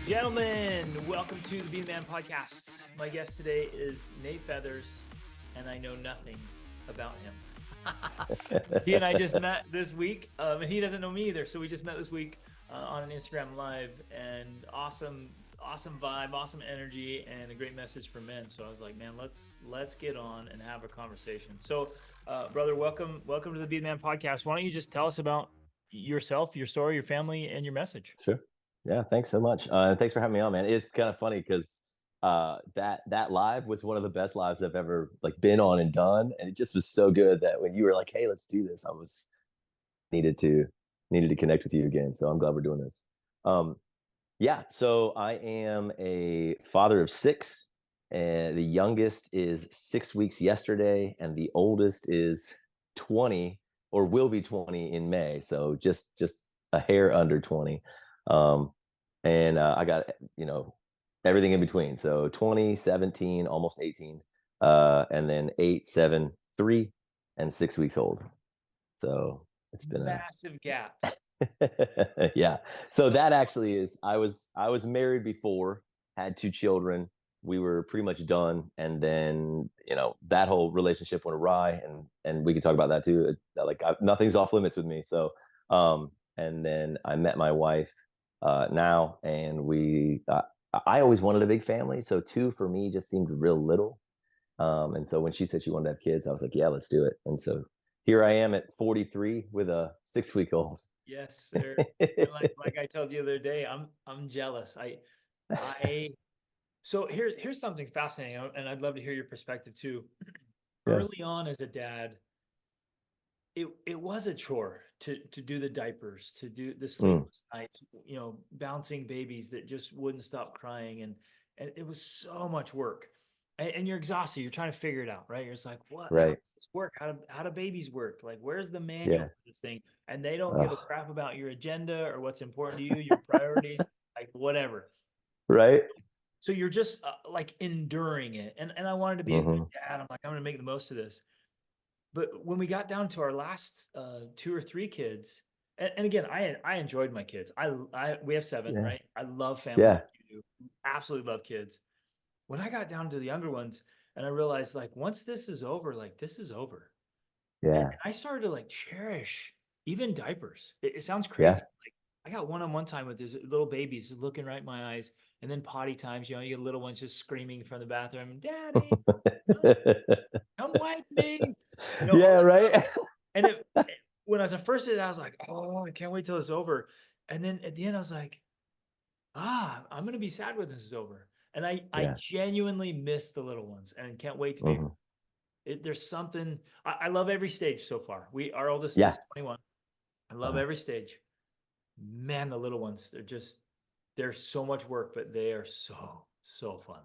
Gentlemen, welcome to the Be the Man podcast. My guest today is Nate Feathers, and I know nothing about him. He and I just met this week, and he doesn't know me either. So we just met this week on an Instagram Live, and awesome vibe, awesome energy, and a great message for men. So I was like, man, let's get on and have a conversation. So, brother, welcome to the Be the Man podcast. Why don't you just tell us about yourself, your story, your family, and your message? Sure. Yeah, thanks so much. Thanks for having me on, man. It's kind of funny because that live was one of the best lives I've ever been on and done, and it just was so good that when you were like, "Hey, let's do this," I was needed to needed to connect with you again. So I'm glad we're doing this. Um, yeah, so I am a father of six, and the youngest is 6 weeks yesterday, and the oldest is 20 or will be 20 in May. So just a hair under 20. Um, and I got everything in between. So 20, 17, almost 18, and then 8, 7, 3, and 6 weeks old. So it's been a Massive gap. yeah. So that actually is I was married before, had two children. We were pretty much done, and then that whole relationship went awry, and we can talk about that too. Nothing's off limits with me. So and then I met my wife now, and I always wanted a big family, so two for me just seemed real little. And so when she said she wanted to have kids, I was like, yeah, let's do it. And so here I am at 43 with a 6 week old. Yes, sir. And like I told you the other day, I'm jealous. I so here's something fascinating, and I'd love to hear your perspective too. Yeah. Early on as a dad, it was a chore to do the diapers, to do the Mm, sleepless nights, bouncing babies that just wouldn't stop crying, and it was so much work. And you're exhausted. You're trying to figure it out, right? You're just like, what? How right. does this work? How do babies work? Like, where's the manual Yeah. for this thing? And they don't give a Ugh. crap about your agenda or what's important to you, your priorities, like whatever. Right. So you're just like enduring it. And I wanted to be a good Hmm. dad. I'm like, I'm gonna make the most of this. But when we got down to our last two or three kids, and again, I enjoyed my kids. We have seven, Yeah. right? I love family Yeah. like you do. Absolutely love kids. When I got down to the younger ones, and I realized like once this is over, like this is over. And Yeah. I started to like cherish even diapers. It sounds Yeah. crazy. Like I got one-on-one time with these little babies just looking right in my eyes, and then potty times. You get little ones just screaming from the bathroom, "Daddy, come wipe me!" All Yeah. that stuff. Right. And when I was at first, I was like, "Oh, I can't wait till it's over." And then at the end, I was like, I'm gonna be sad when this is over. And I Yeah. genuinely miss the little ones and can't wait to be. Hmm. There's something I love every stage so far. Our oldest Yeah. is 21. I love Uh, every stage. Man, the little ones, they're so much work, but they are so fun.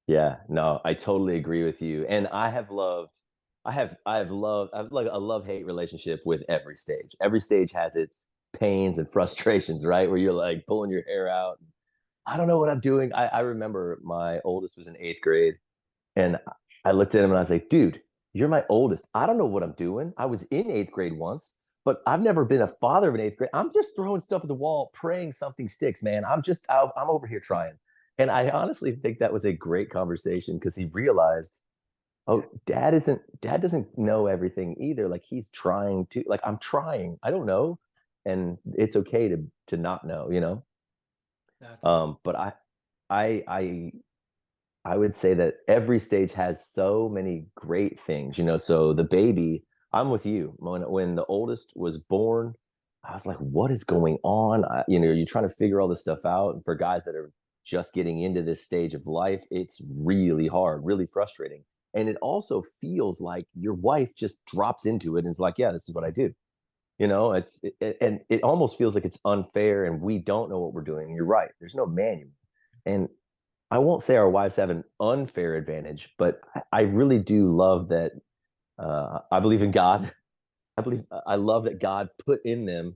yeah. No, I totally agree with you. And I have like a love-hate relationship with every stage. Every stage has its pains and frustrations, right? Where you're like pulling your hair out. I don't know what I'm doing. I remember my oldest was in eighth grade, and I looked at him and I was like, dude, you're my oldest. I don't know what I'm doing. I was in eighth grade once, but I've never been a father of an eighth grade. I'm just throwing stuff at the wall, praying something sticks, man. I'm over here trying. And I honestly think that was a great conversation because he realized, Yeah. oh, dad doesn't know everything either. Like he's trying to, like, I'm trying. I don't know. And it's okay to not know. That's awesome. But I I I would say that every stage has so many great things. So the baby, I'm with you. When the oldest was born, I was like, what is going on? You're trying to figure all this stuff out. And for guys that are just getting into this stage of life, it's really hard, really frustrating. And it also feels like your wife just drops into it and is like, yeah, this is what I do. And it almost feels like it's unfair and we don't know what we're doing. You're right. There's no manual. And I won't say our wives have an unfair advantage, but I really do love that. I believe in God. I love that God put in them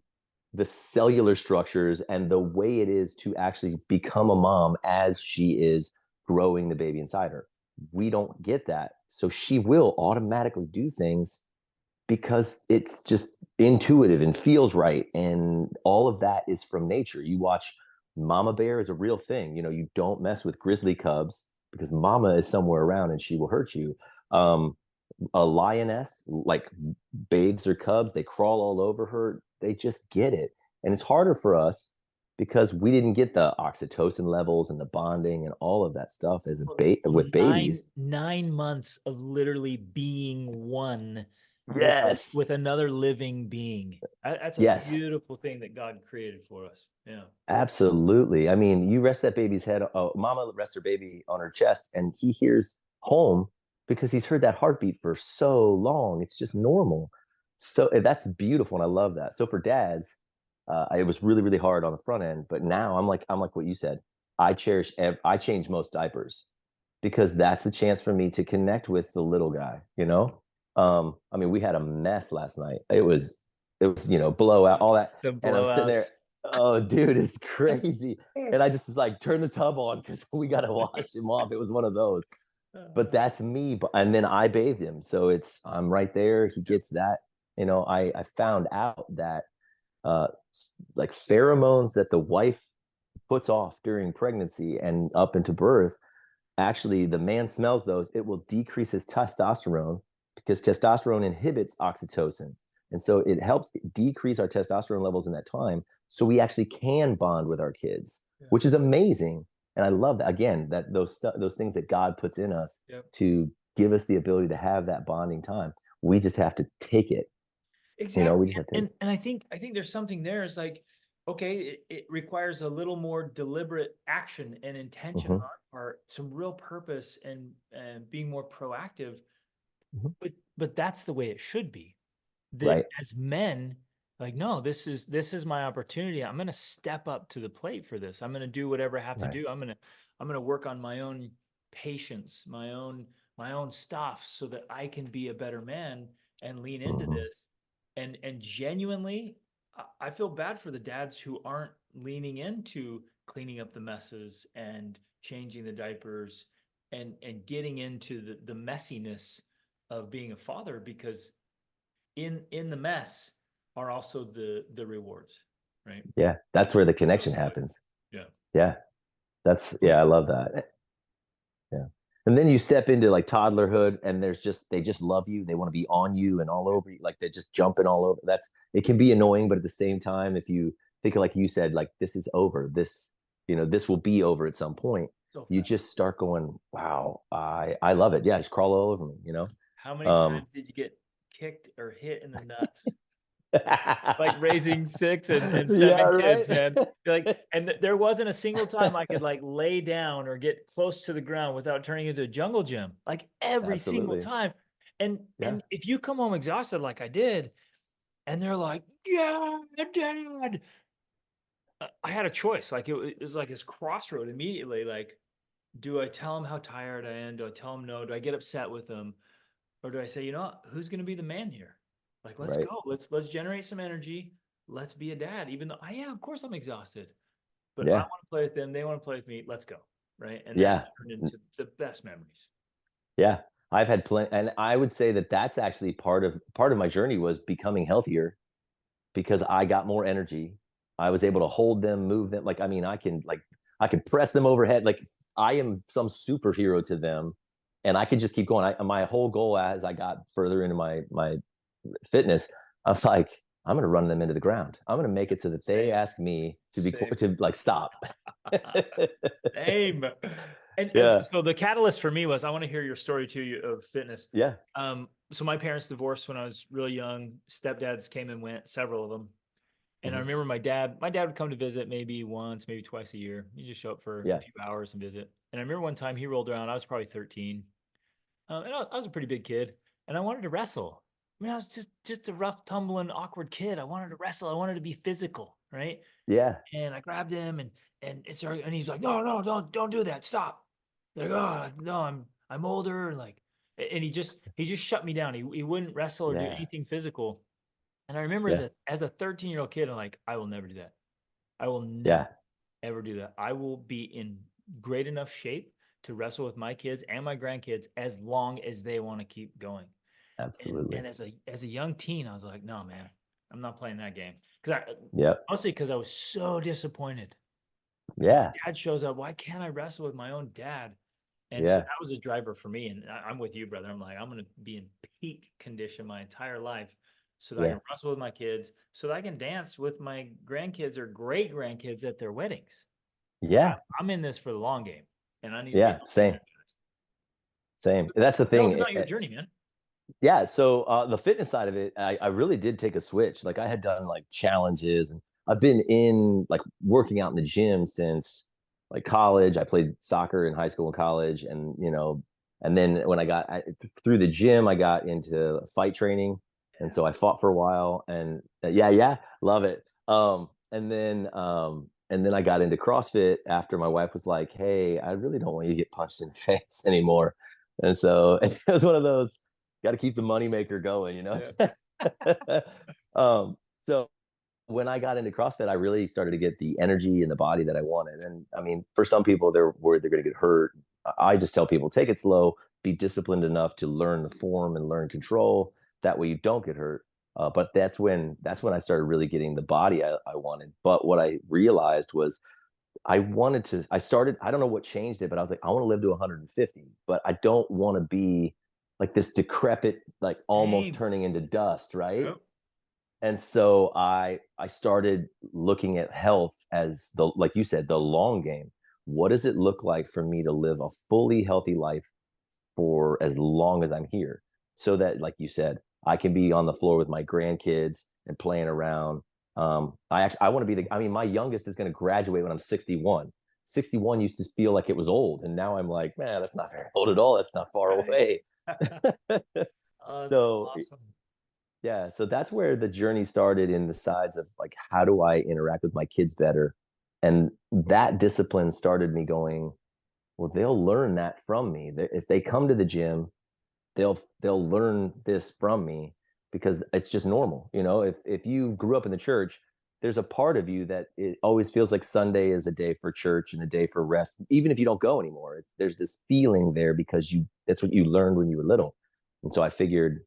the cellular structures and the way it is to actually become a mom as she is growing the baby inside her. We don't get that. So she will automatically do things because it's just intuitive and feels right. And all of that is from nature. You watch mama bear is a real thing. You don't mess with grizzly cubs because mama is somewhere around and she will hurt you. Um, a lioness, like babes or cubs, they crawl all over her. They just get it. And it's harder for us because we didn't get the oxytocin levels and the bonding and all of that stuff as with babies. 9 months of literally being one with Yes. another living being. That's a Yes. beautiful thing that God created for us. Yeah. Absolutely. I mean, you rest that baby's head. Oh, mama rests her baby on her chest, and he hears home because he's heard that heartbeat for so long. It's just normal. So that's beautiful, and I love that. So for dads, it was really, really hard on the front end, but now I'm like what you said. I change most diapers because that's a chance for me to connect with the little guy. I mean, we had a mess last night. It was blowout, all that, The and I'm sitting there. blowouts. Oh, dude, it's crazy. And I just was like, turn the tub on because we got to wash him off. It was one of those. But that's me. And then I bathe him. So I'm right there. He gets that. I found out that uh, like pheromones that the wife puts off during pregnancy and up into birth, actually, the man smells those. It will decrease his testosterone because testosterone inhibits oxytocin. And so it helps decrease our testosterone levels in that time. So we actually can bond with our kids, Yeah. which is amazing. And I love that, again, that those things that God puts in us Yep. to give us the ability to have that bonding time. We just have to take it. Exactly. We just have to take And I think there's something there. It's like, okay, it requires a little more deliberate action and it. intention on Hmm. our part, some real purpose and being more proactive. Hmm. But that's the way it should be. That Right. as men, like, no, this is my opportunity. I'm gonna step up to the plate for this. I'm gonna do whatever I have to Right. do. I'm gonna work on my own patience, my own stuff so that I can be a better man and lean into Hmm. this. And genuinely, I feel bad for the dads who aren't leaning into cleaning up the messes and changing the diapers and getting into the messiness of being a father, because in the mess are also the rewards, right? Yeah. That's where the connection happens. Yeah. Yeah. Yeah, I love that. Yeah. And then you step into like toddlerhood and they just love you. They want to be on you and all over you. Like they're just jumping all over. It can be annoying, but at the same time, if you think like you said, like this is over, this will be over at some point. So You fast. just start going, wow, I love it. Yeah, just crawl all over me. How many Um, times did you get kicked or hit in the nuts? Like raising six and yeah, seven kids, right. man. Like, and there wasn't a single time I could like lay down or get close to the ground without turning into a jungle gym. Like every single Absolutely. time. And Yeah, if you come home exhausted like I did, and they're like, "Yeah, Dad," I had a choice. Like it was like this crossroad immediately. Like, do I tell him how tired I am? Do I tell him no? Do I get upset with him? Or do I say, you know what, who's going to be the man here? Like, let's right. go. Let's generate some energy. Let's be a dad. Even though yeah, of course I'm exhausted, but I Yeah, want to play with them. They want to play with me. Let's go. Right. And that yeah. turned into the best memories. Yeah, I've had plenty, and I would say that that's actually part of my journey was becoming healthier because I got more energy. I was able to hold them, move them. Like, I mean, I can press them overhead. Like, I am some superhero to them, and I could just keep going. My whole goal as I got further into my fitness, I was like, I'm going to run them into the ground. I'm going to make it so that they Same. ask me Same. to like stop. Same. And Yeah, so the catalyst for me was I want to hear your story too of fitness. yeah. So my parents divorced when I was really young. Stepdads came and went, several of them. And I Hmm. remember my dad would come to visit maybe once, maybe twice a year. He'd just show up for a Yeah, few hours and visit. And I remember one time he rolled around. I was probably 13, and I was a pretty big kid, and I wanted to wrestle. I mean, I was just a rough, tumbling, awkward kid. I wanted to wrestle. I wanted to be physical, right? yeah, And I grabbed him, and he's like, no, no, don't do that. Stop. Like, oh no, I'm older, and like, and he just shut me down. He wouldn't wrestle or do yeah, anything physical. And I remember yeah, as a 13-year-old kid, I'm like, I will never do that. I will never yeah. ever do that. I will be in great enough shape to wrestle with my kids and my grandkids as long as they want to keep going. And Absolutely. as a young teen, I was like, no, man, I'm not playing that game. Because I Yep. mostly because I was so disappointed. And my Yeah. dad shows up. Why can't I wrestle with my own dad? And so Yeah. that was a driver for me. And I'm with you, brother. I'm like, I'm going to be in peak condition my entire life so that I Yeah. can wrestle with my kids, so that I can dance with my grandkids or great grandkids at their weddings. Yeah. I'm in this for the long game, and I need to get Yeah. Same. that fast. Same. So That's the tell us thing. about your journey, man. Yeah, so the fitness side of it, I really did take a switch. Like I had done like challenges, and I've been in like working out in the gym since like college. I played soccer in high school and college, and and then when through the gym, I got into fight training, and Yeah. so I fought for a while. And yeah, yeah, love it. And then I got into CrossFit after my wife was like, "Hey, I really don't want you to get punched in the face anymore." And so it was one of those, got to keep the moneymaker going, Yeah. so when I got into CrossFit, I really started to get the energy and the body that I wanted. And I mean, for some people, they're worried they're going to get hurt. I just tell people, take it slow, be disciplined enough to learn the form and learn control. That way you don't get hurt. But that's when I started really getting the body I wanted. But what I realized was I started, I don't know what changed it, but I was like, I want to live to 150, but I don't want to be like this decrepit, like almost Same. turning into dust, right? Yep. And so I started looking at health as the, like you said, the long game. What does it look like for me to live a fully healthy life for as long as I'm here, so that, like you said, I can be on the floor with my grandkids and playing around. I want to be I mean, my youngest is going to graduate when I'm 61. 61 used to feel like it was old, and now I'm like, man, that's not very old at all. That's not far Right. away. Oh, that's So awesome. yeah, so that's where the journey started, in the sides of like, how do I interact with my kids better? And that discipline started me going, well, they'll learn that from me. If they come to the gym, they'll learn this from me, because it's just normal. If you grew up in the church, there's a part of you that it always feels like Sunday is a day for church and a day for rest, even if you don't go anymore. There's this feeling there because you that's what you learned when you were little. And so I figured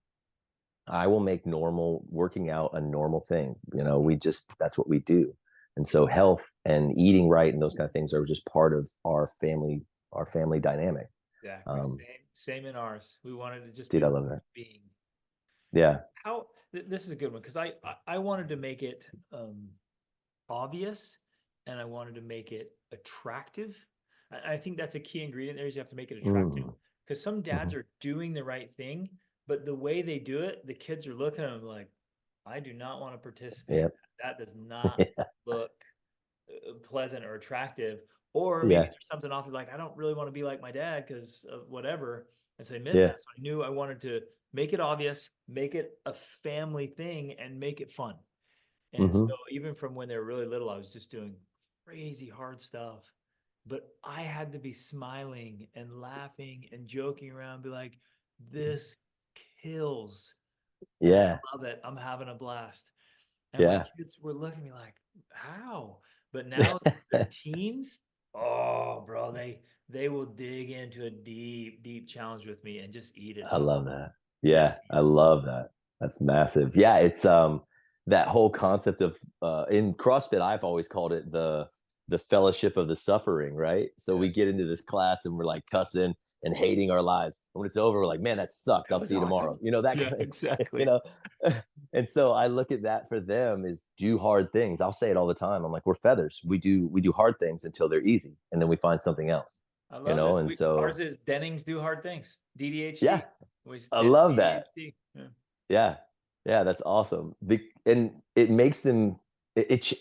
I will make normal working out a normal thing. That's what we do. And so health and eating right and those kind of things are just part of our family dynamic. Exactly. Um, Same in ours. We wanted to just be dude, I one love that. being. Yeah. How this is a good one because I wanted to make it obvious, and I wanted to make it attractive. I think that's a key ingredient there, is you have to make it attractive, Mm, because some dads mhm. are doing the right thing, but the way they do it, the kids are looking at them like, I do not want to participate in Yep. that. That does not look pleasant or attractive. Or maybe Yeah. there's something off, like, I don't really want to be like my dad because of whatever. And so I missed Yeah. that. So I knew I wanted to make it obvious, make it a family thing, and make it fun. And so Hmm. even from when they were really little, I was just doing crazy hard stuff. But I had to be smiling and laughing and joking around, be like, this kills. And I Yeah. love it. I'm having a blast. And my Yeah. kids were looking at me like, how? But now they're teens. Oh, bro, they will dig into a deep, deep challenge with me and just eat it I up. love that. Yeah, Just eat I it. love that. That's massive. Yeah, it's that whole concept of in CrossFit, I've always called it the fellowship of the suffering, right? So we get Yes. into this class and we're like cussing and hating our lives. And when it's over, we're like, man, that sucked. That I'll was see you tomorrow. awesome. That Yeah, kind of, exactly. And so I look at that for them is do hard things. I'll say it all the time. I'm like, we're feathers. We do hard things until they're easy, and then we find something else. I love this. And so Ours is Dennings do hard things. yeah, DDHD. We I Denning love that. ADHD. Yeah. Yeah. Yeah, that's awesome. And it makes them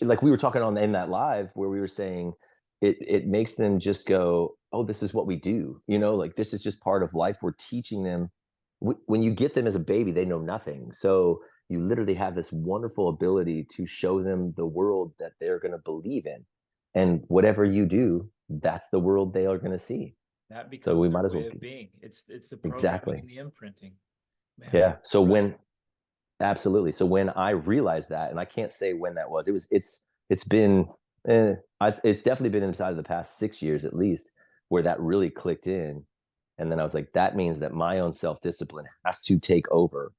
like we were talking on in that live where we were saying it makes them just go, "Oh, this is what we do." Like this is just part of life. We're teaching them. When you get them as a baby, they know nothing. So you literally have this wonderful ability to show them the world that they're going to believe in. And whatever you do, that's the world they are going to see. That So becomes we their might as well way of be being. It's the programming exactly. and the imprinting. Man, Yeah. So brilliant. when Absolutely. So when I realized that, and I can't say when that was, it's been it's definitely been inside of the past 6 years at least, where that really clicked in. And then I was like, that means that my own self-discipline has to take over,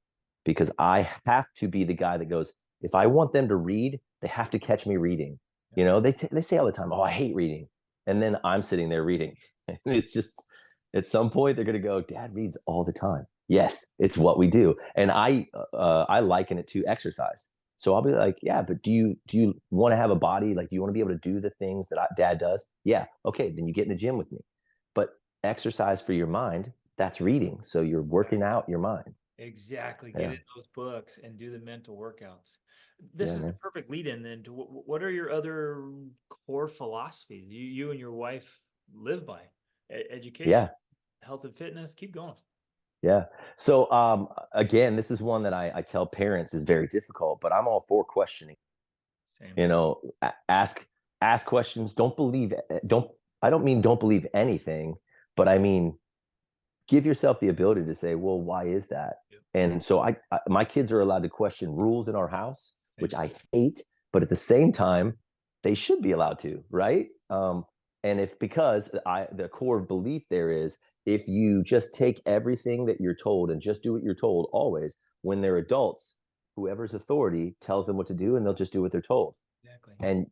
because I have to be the guy that goes, if I want them to read, they have to catch me reading. They say all the time, "Oh, I hate reading," and then I'm sitting there reading, and it's just at some point they're gonna go, "Dad reads all the time." Yes, it's what we do, and I liken it to exercise. So I'll be like, "Yeah, but do you want to have a body like you want to be able to do the things that Dad does?" Yeah, okay, then you get in the gym with me. But exercise for your mind, that's reading. So you're working out your mind. Exactly. Get Yeah, in those books and do the mental workouts. This yeah, is a man. perfect lead in then to what are your other core philosophies you and your wife live by? Education, Yeah. health and fitness, keep going. Yeah. So again, this is one that I tell parents is very difficult, but I'm all for questioning. Same. You know, ask questions. Don't believe don't I don't mean don't believe anything, but I mean give yourself the ability to say, well, why is that? Yep. And so my kids are allowed to question rules in our house, which Same. I hate, but at the same time, they should be allowed to, right? And if because the core belief there is if you just take everything that you're told and just do what you're told always, when they're adults, whoever's authority tells them what to do and they'll just do what they're told. Exactly. And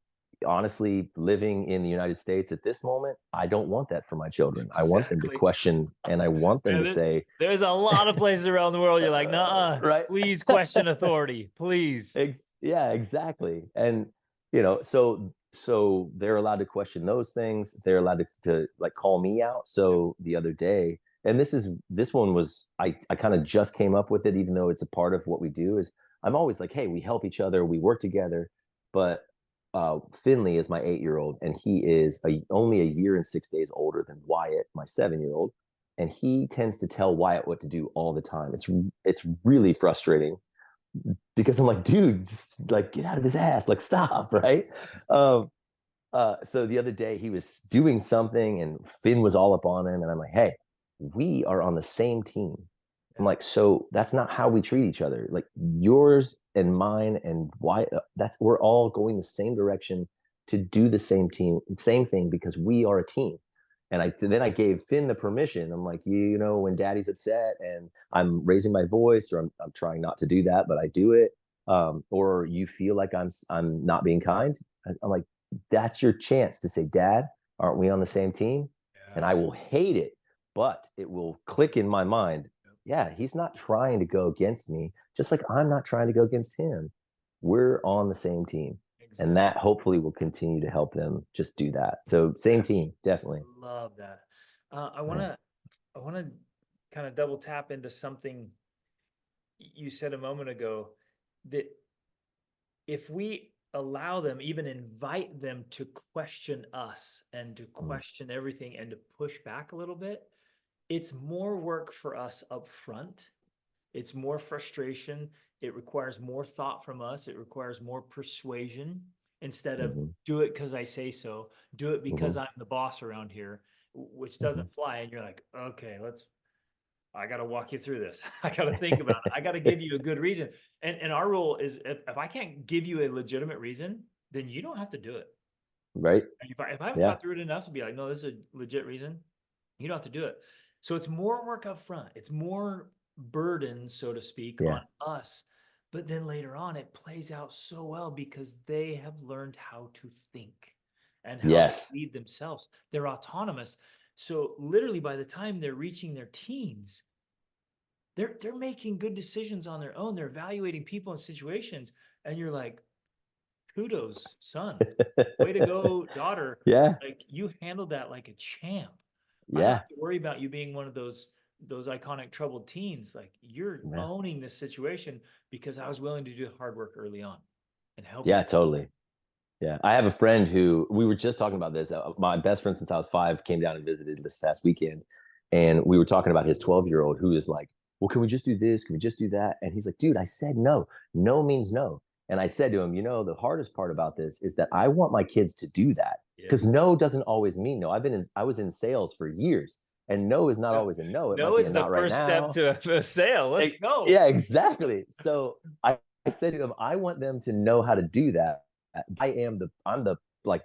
honestly, living in the United States at this moment, I don't want that for my children. I want them to Exactly. question and I want them Man, to say, there's a lot of places around the world you're like, nah, right? please question authority, please. Yeah, exactly. And so they're allowed to question those things. They're allowed to like call me out. So the other day, and this one was I kind of just came up with it, even though it's a part of what we do, is I'm always like, hey, we help each other, we work together. But Finley is my 8-year-old, and he is only a year and 6 days older than Wyatt, my 7-year-old, and he tends to tell Wyatt what to do all the time. It's really frustrating because I'm like, dude, just like get out of his ass, like stop, right? Um, so the other day he was doing something and Finn was all up on him, and I'm like, hey, we are on the same team. I'm Yeah. like, so that's not how we treat each other. Like yours and mine and why that's we're all going the same direction to do the same thing because we are a team. And then I gave Finn the permission. I'm like, when daddy's upset and I'm raising my voice, or I'm trying not to do that, but I do it. Or you feel like I'm not being kind. I'm like, that's your chance to say, Dad, aren't we on the same team? And Yeah. I will hate it, but it will click in my mind. Yeah, he's not trying to go against me, just like I'm not trying to go against him. We're on the same team. And Exactly. that hopefully will continue to help them just do that. So same team, definitely. Love that. I want Yeah. to I want to kind of double tap into something you said a moment ago, that if we allow them, even invite them to question us and to Mm, question everything and to push back a little bit, it's more work for us up front. It's more frustration. It requires more thought from us. It requires more persuasion instead of mhm, do it because I say so, do it because mhm, I'm the boss around here, which mhm. doesn't fly. And you're like, okay, I got to walk you through this. I got to think about it. I got to give you a good reason. And our rule is if I can't give you a legitimate reason, then you don't have to do it. Right? And if I haven't Yeah. thought through it enough to be like, no, this is a legit reason, you don't have to do it. So it's more work up front. It's more burden, so to speak, Yeah. on us. But then later on, it plays out so well because they have learned how to think and how to Yes. lead themselves. They're autonomous. So literally by the time they're reaching their teens, they're making good decisions on their own. They're evaluating people and situations. And you're like, kudos, son. Way to go, daughter. Yeah. Like you handled that like a champ. I don't Yeah. have to worry about you being one of those iconic troubled teens. Like you're Yeah. owning this situation because I was willing to do the hard work early on and help you. Yeah, totally. Yeah, I have a friend who we were just talking about this. My best friend since I was 5 came down and visited this past weekend, and we were talking about his 12-year-old who is like, "Well, can we just do this? Can we just do that?" And he's like, "Dude, I said no. No means no." And I said to him, the hardest part about this is that I want my kids to do that Yeah. because no doesn't always mean no. I was in sales for years, and no is not No, always a no. It might no be a is the not right first step now. to a sale. Let's go. Yeah, exactly. So I said to him, I want them to know how to do that. I'm the like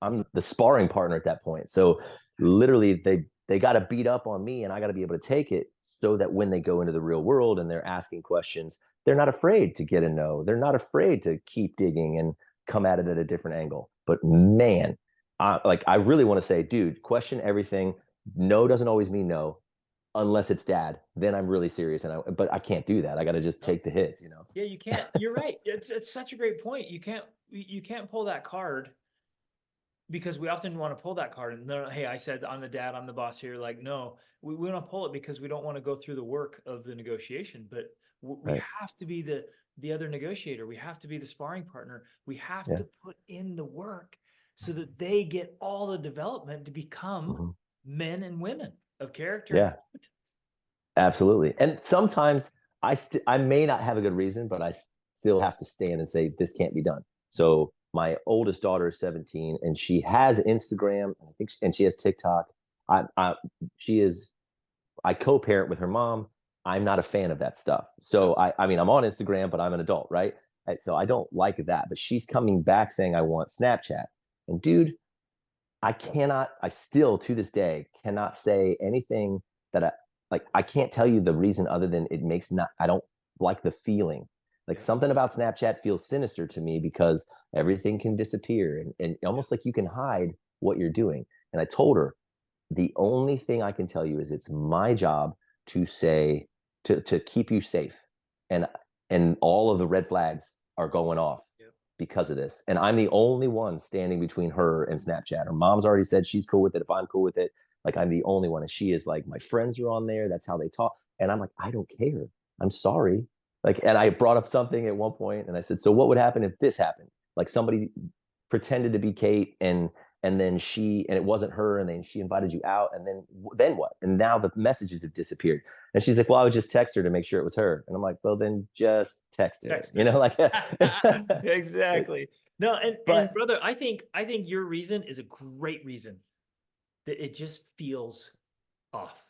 I'm the sparring partner at that point. So literally they got to beat up on me and I got to be able to take it so that when they go into the real world and they're asking questions, they're not afraid to get a no. They're not afraid to keep digging. And come at it at a different angle. But man, like I really want to say, dude, question everything. No doesn't always mean no, unless it's dad. Then I'm really serious, but I can't do that. I got to just take the hits, you know. Yeah, you can't. You're right. It's such a great point. You can't pull that card because we often want to pull that card and no, hey, I said I'm the dad, I'm the boss here. Like, no, we want to pull it because we don't want to go through the work of the negotiation. But we Right. have to be the other negotiator. We have to be the sparring partner. We have Yeah. to put in the work so that they get all the development to become Hmm. men and women of character and Yeah. competence. Absolutely. And sometimes I may not have a good reason, but I still have to stand and say this can't be done. So my oldest daughter is 17 and she has Instagram, I think, and she has TikTok. She is I co-parent with her mom. I'm not a fan of that stuff. So I mean, I'm on Instagram, but I'm an adult, right? And so I don't like that. But she's coming back saying I want Snapchat. And dude, I still to this day cannot say anything that I can't tell you the reason other than I don't like the feeling. Like Yeah. something about Snapchat feels sinister to me because everything can disappear and almost like you can hide what you're doing. And I told her, the only thing I can tell you is it's my job to say to keep you safe. And all of the red flags are going off Yeah. because of this. And I'm the only one standing between her and Snapchat. Her mom's already said she's cool with it if I'm cool with it. Like I'm the only one. And she is like, my friends are on there. That's how they talk. And I'm like, I don't care. I'm sorry. Like, and I brought up something at one point and I said, so what would happen if this happened? Like somebody pretended to be Kate and then it wasn't her and then she invited you out and then what? And now the messages have disappeared. And she's like, well, I would just text her to make sure it was her. And I'm like, well, then just text her, Text you her. know, like Exactly. No, and but brother, I think your reason is a great reason. That it just feels off.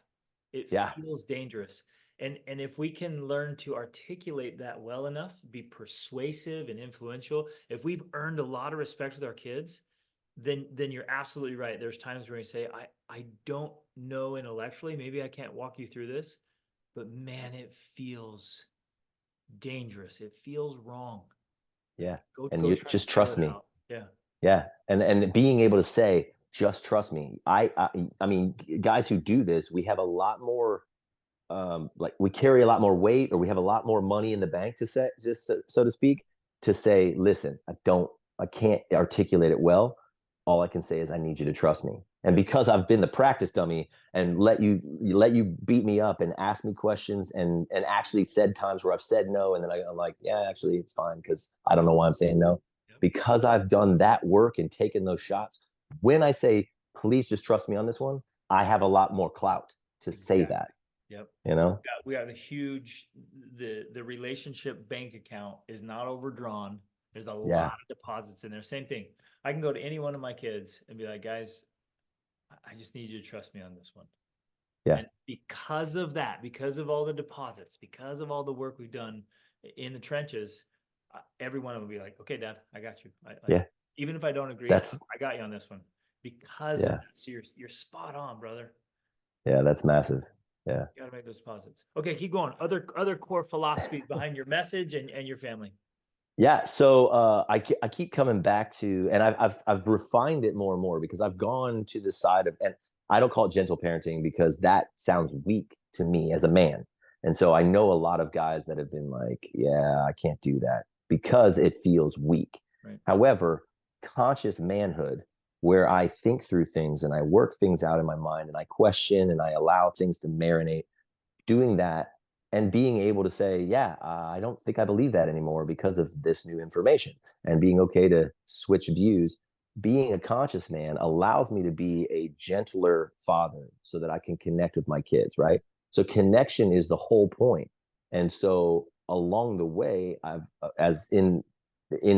It yeah, feels dangerous. And if we can learn to articulate that well enough, be persuasive and influential, if we've earned a lot of respect with our kids, then you're absolutely right. There's times where you say, I don't know intellectually, maybe I can't walk you through this, but man, it feels dangerous. It feels wrong. yeah. And Go you try to just spell trust it me. out. Yeah. Yeah. And being able to say, just trust me. I mean, guys who do this, we have a lot more like we carry a lot more weight or we have a lot more money in the bank to say just so to speak to say listen I can't articulate it well, all I can say is I need you to trust me. And because I've been the practice dummy and let you beat me up and ask me questions and actually said times where I've said no and then I'm like yeah actually it's fine because I don't know why I'm saying no, Yep. because I've done that work and taken those shots. When I say please just trust me on this one, I have a lot more clout to say Exactly. that, Yep. you know. We got a huge the relationship bank account is not overdrawn. There's a Yeah. lot of deposits in there. Same thing. I can go to any one of my kids and be like, guys, I just need you to trust me on this one. Yeah. And because of that, because of all the deposits, because of all the work we've done in the trenches, every one of them will be like, okay, Dad, I got you. Yeah. Even if I don't agree, That's I got you on this one because of yeah. that. So you're spot on, brother. Yeah, that's massive. Yeah. You gotta make those deposits. Okay, keep going. Other core philosophies behind your message and your family. Yeah, so I keep coming back to, and I've refined it more and more because I've gone to the side of, and I don't call it gentle parenting because that sounds weak to me as a man. And so I know a lot of guys that have been like, yeah, I can't do that because it feels weak. Right. However, conscious manhood, where I think through things and I work things out in my mind and I question and I allow things to marinate, doing that and being able to say, yeah, I don't think I believe that anymore because of this new information, and being okay to switch views. Being a conscious man allows me to be a gentler father so that I can connect with my kids, right? So connection is the whole point. And so along the way, as in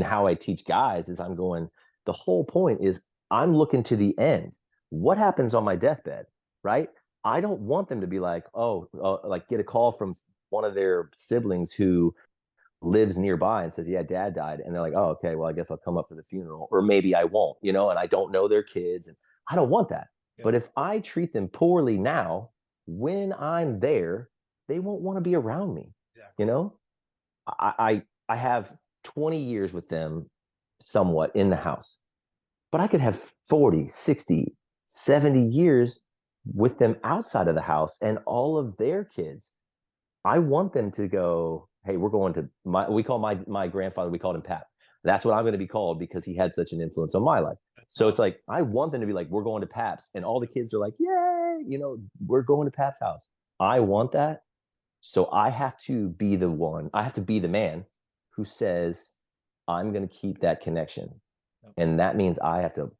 how I teach guys, is I'm going, the whole point is I'm looking to the end. What happens on my deathbed, right? I don't want them to be like, oh, like get a call from one of their siblings who lives nearby and says, yeah, dad died. And they're like, oh, okay, well, I guess I'll come up for the funeral. Or maybe I won't, you know, and I don't know their kids. And I don't want that. Yeah. But if I treat them poorly now, when I'm there, they won't want to be around me. Exactly. You know, I have 20 years with them somewhat in the house, but I could have 40, 60, 70 years with them outside of the house and all of their kids. I want them to go, hey, we're going to we call my grandfather, we called him Pap. That's what I'm going to be called because he had such an influence on my life. That's So it's awesome. like, I want them to be like, we're going to Pap's. And all the kids are like, yay, we're going to Pap's house. I want that. So I have to be the one, I have to be the man who says, I'm going to keep that connection. Yep. And that means I have to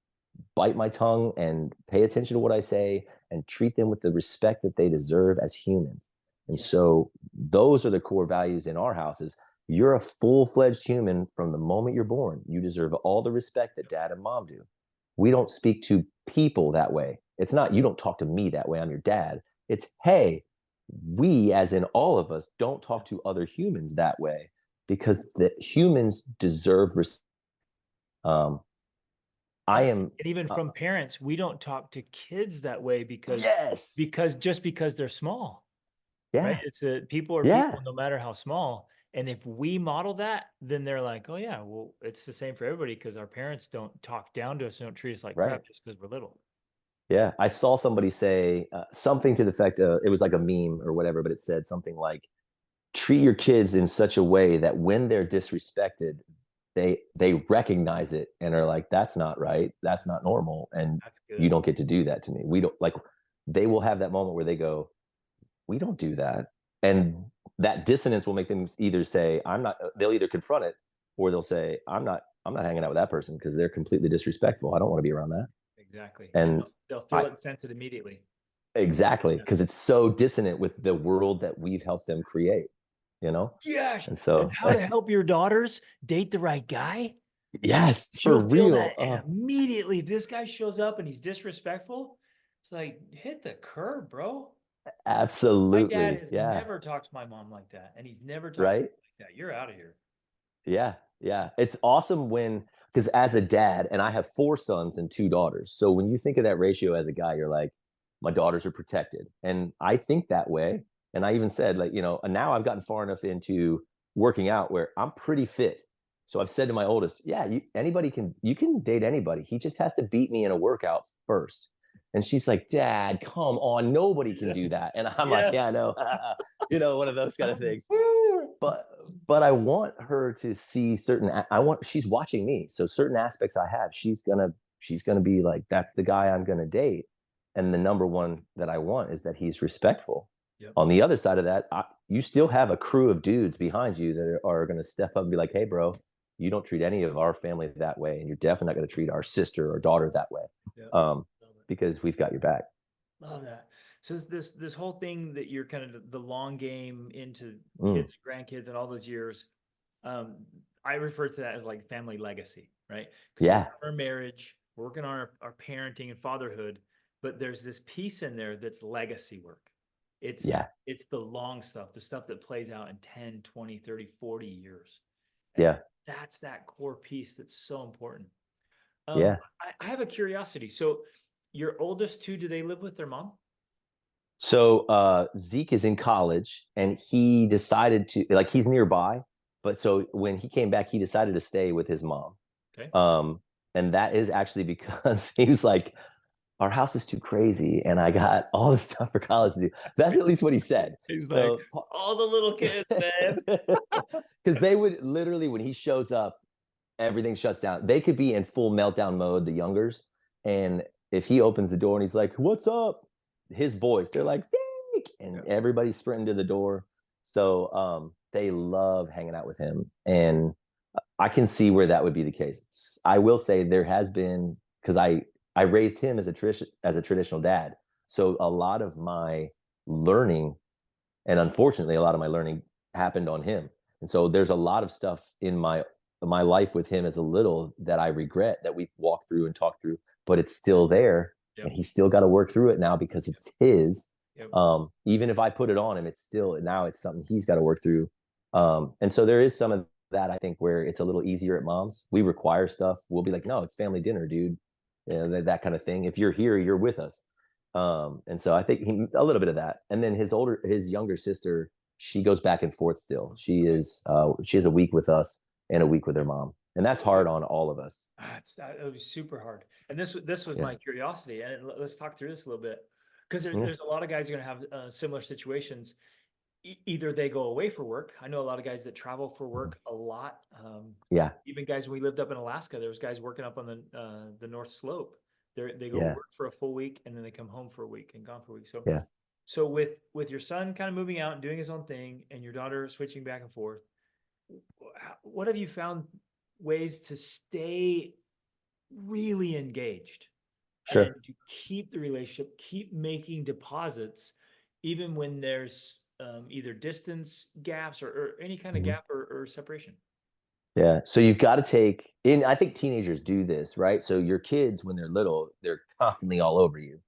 bite my tongue and pay attention to what I say and treat them with the respect that they deserve as humans. And so those are the core values in our houses. You're a full-fledged human from the moment you're born. You deserve all the respect that dad and mom do. We don't speak to people that way. It's not, you don't talk to me that way, I'm your dad. It's, hey, we, as in all of us, don't talk to other humans that way because the humans deserve respect. I am, and even from parents, we don't talk to kids that way because yes, because they're small, right? yeah, It's people are yeah, people no matter how small. And if we model that, then they're like, oh yeah, well, it's the same for everybody because our parents don't talk down to us and don't treat us like right. crap just because we're little. Yeah, I saw somebody say something to the effect it was like a meme or whatever, but it said something like, treat your kids in such a way that when they're disrespected, they recognize it and are like, that's not right, that's not normal, and That's you good. don't get to do that to me. We don't like, they will have that moment where they go, we don't do that. And that dissonance will make them either say, I'm not, they'll either confront it or they'll say, I'm not hanging out with that person because they're completely disrespectful. I don't want to be around that. Exactly. And And they'll feel I it and sense it immediately. exactly, Yeah. because it's so dissonant with the world that we've helped them create, you know? Yes. And That's so how to help your daughters date the right guy. yes, for She'll feel real. that immediately. If this guy shows up and he's disrespectful, it's like, hit the curb, bro. My dad Absolutely. has Yeah. never talked to my mom like that, and he's never talked to me Right? like that. You're out of here. Yeah. Yeah. It's awesome when, because as a dad, and I have 4 sons and 2 daughters. So when you think of that ratio as a guy, you're like, my daughters are protected. And I think that way. And I even said, like, and now I've gotten far enough into working out where I'm pretty fit. So I've said to my oldest, yeah, you can date anybody. He just has to beat me in a workout first. And she's like, Dad, come on, nobody can do that. And I'm like, yeah, I Yes. know. One of those kind of things. But I want her to see certain, she's watching me. So certain aspects I have, she's gonna be like, that's the guy I'm gonna date. And the number one that I want is that he's respectful. Yep. On the other side of that, you still have a crew of dudes behind you that are going to step up and be like, hey, bro, you don't treat any of our family that way. And you're definitely not going to treat our sister or daughter that way. Yep. Because we've got your back. Love that. So this whole thing that you're kind of the long game into kids and grandkids and all those years, I refer to that as like family legacy, right? Because Yeah. our marriage, working on our parenting and fatherhood, but there's this piece in there that's legacy work. It's the long stuff, the stuff that plays out in 10, 20, 30, 40 years. And that's that core piece that's so important. I have a curiosity. So your oldest two, do they live with their mom? So Zeke is in college and he decided to, like, he's nearby, but so when he came back, he decided to stay with his mom. Okay. And that is actually because he was like, our house is too crazy and I got all this stuff for college to do. That's at least what he said. He's like, all the little kids, man. Because they would literally, when he shows up, everything shuts down. They could be in full meltdown mode, the youngers. And if he opens the door and he's like, what's up? His voice, they're like, Zeke! And everybody's sprinting to the door. So they love hanging out with him. And I can see where that would be the case. I will say there has been, because I raised him as a traditional dad. So a lot of my learning, and unfortunately, a lot of my learning happened on him. And so there's a lot of stuff in my life with him as a little that I regret that we've walked through and talked through, but it's still there. And he's still got to work through it now because it's his. Even if I put it on him, it's still, now it's something he's got to work through. And so there is some of that, I think, where it's a little easier at mom's. We require stuff. We'll be like, no, it's family dinner, dude. That kind of thing. If you're here, you're with us. And so I think a little bit of that. And then his younger sister, she goes back and forth still. She has a week with us and a week with her mom. And that's hard on all of us. It was super hard. And this was Yeah. my curiosity. And let's talk through this a little bit, because Yeah. there's a lot of guys who are going to have similar situations. Either they go away for work. I know a lot of guys that travel for work a lot. Yeah. Even guys, when we lived up in Alaska, there was guys working up on the North Slope. They go Yeah. work for a full week and then they come home for a week and gone for a week. Yeah. So with your son kind of moving out and doing his own thing, and your daughter switching back and forth, what have you found ways to stay really engaged Sure. and to keep the relationship, keep making deposits, even when there's either distance gaps or any kind of Mhm. gap or separation? Yeah. So you've got to take in, I think teenagers do this, right? So your kids, when they're little, they're constantly all over you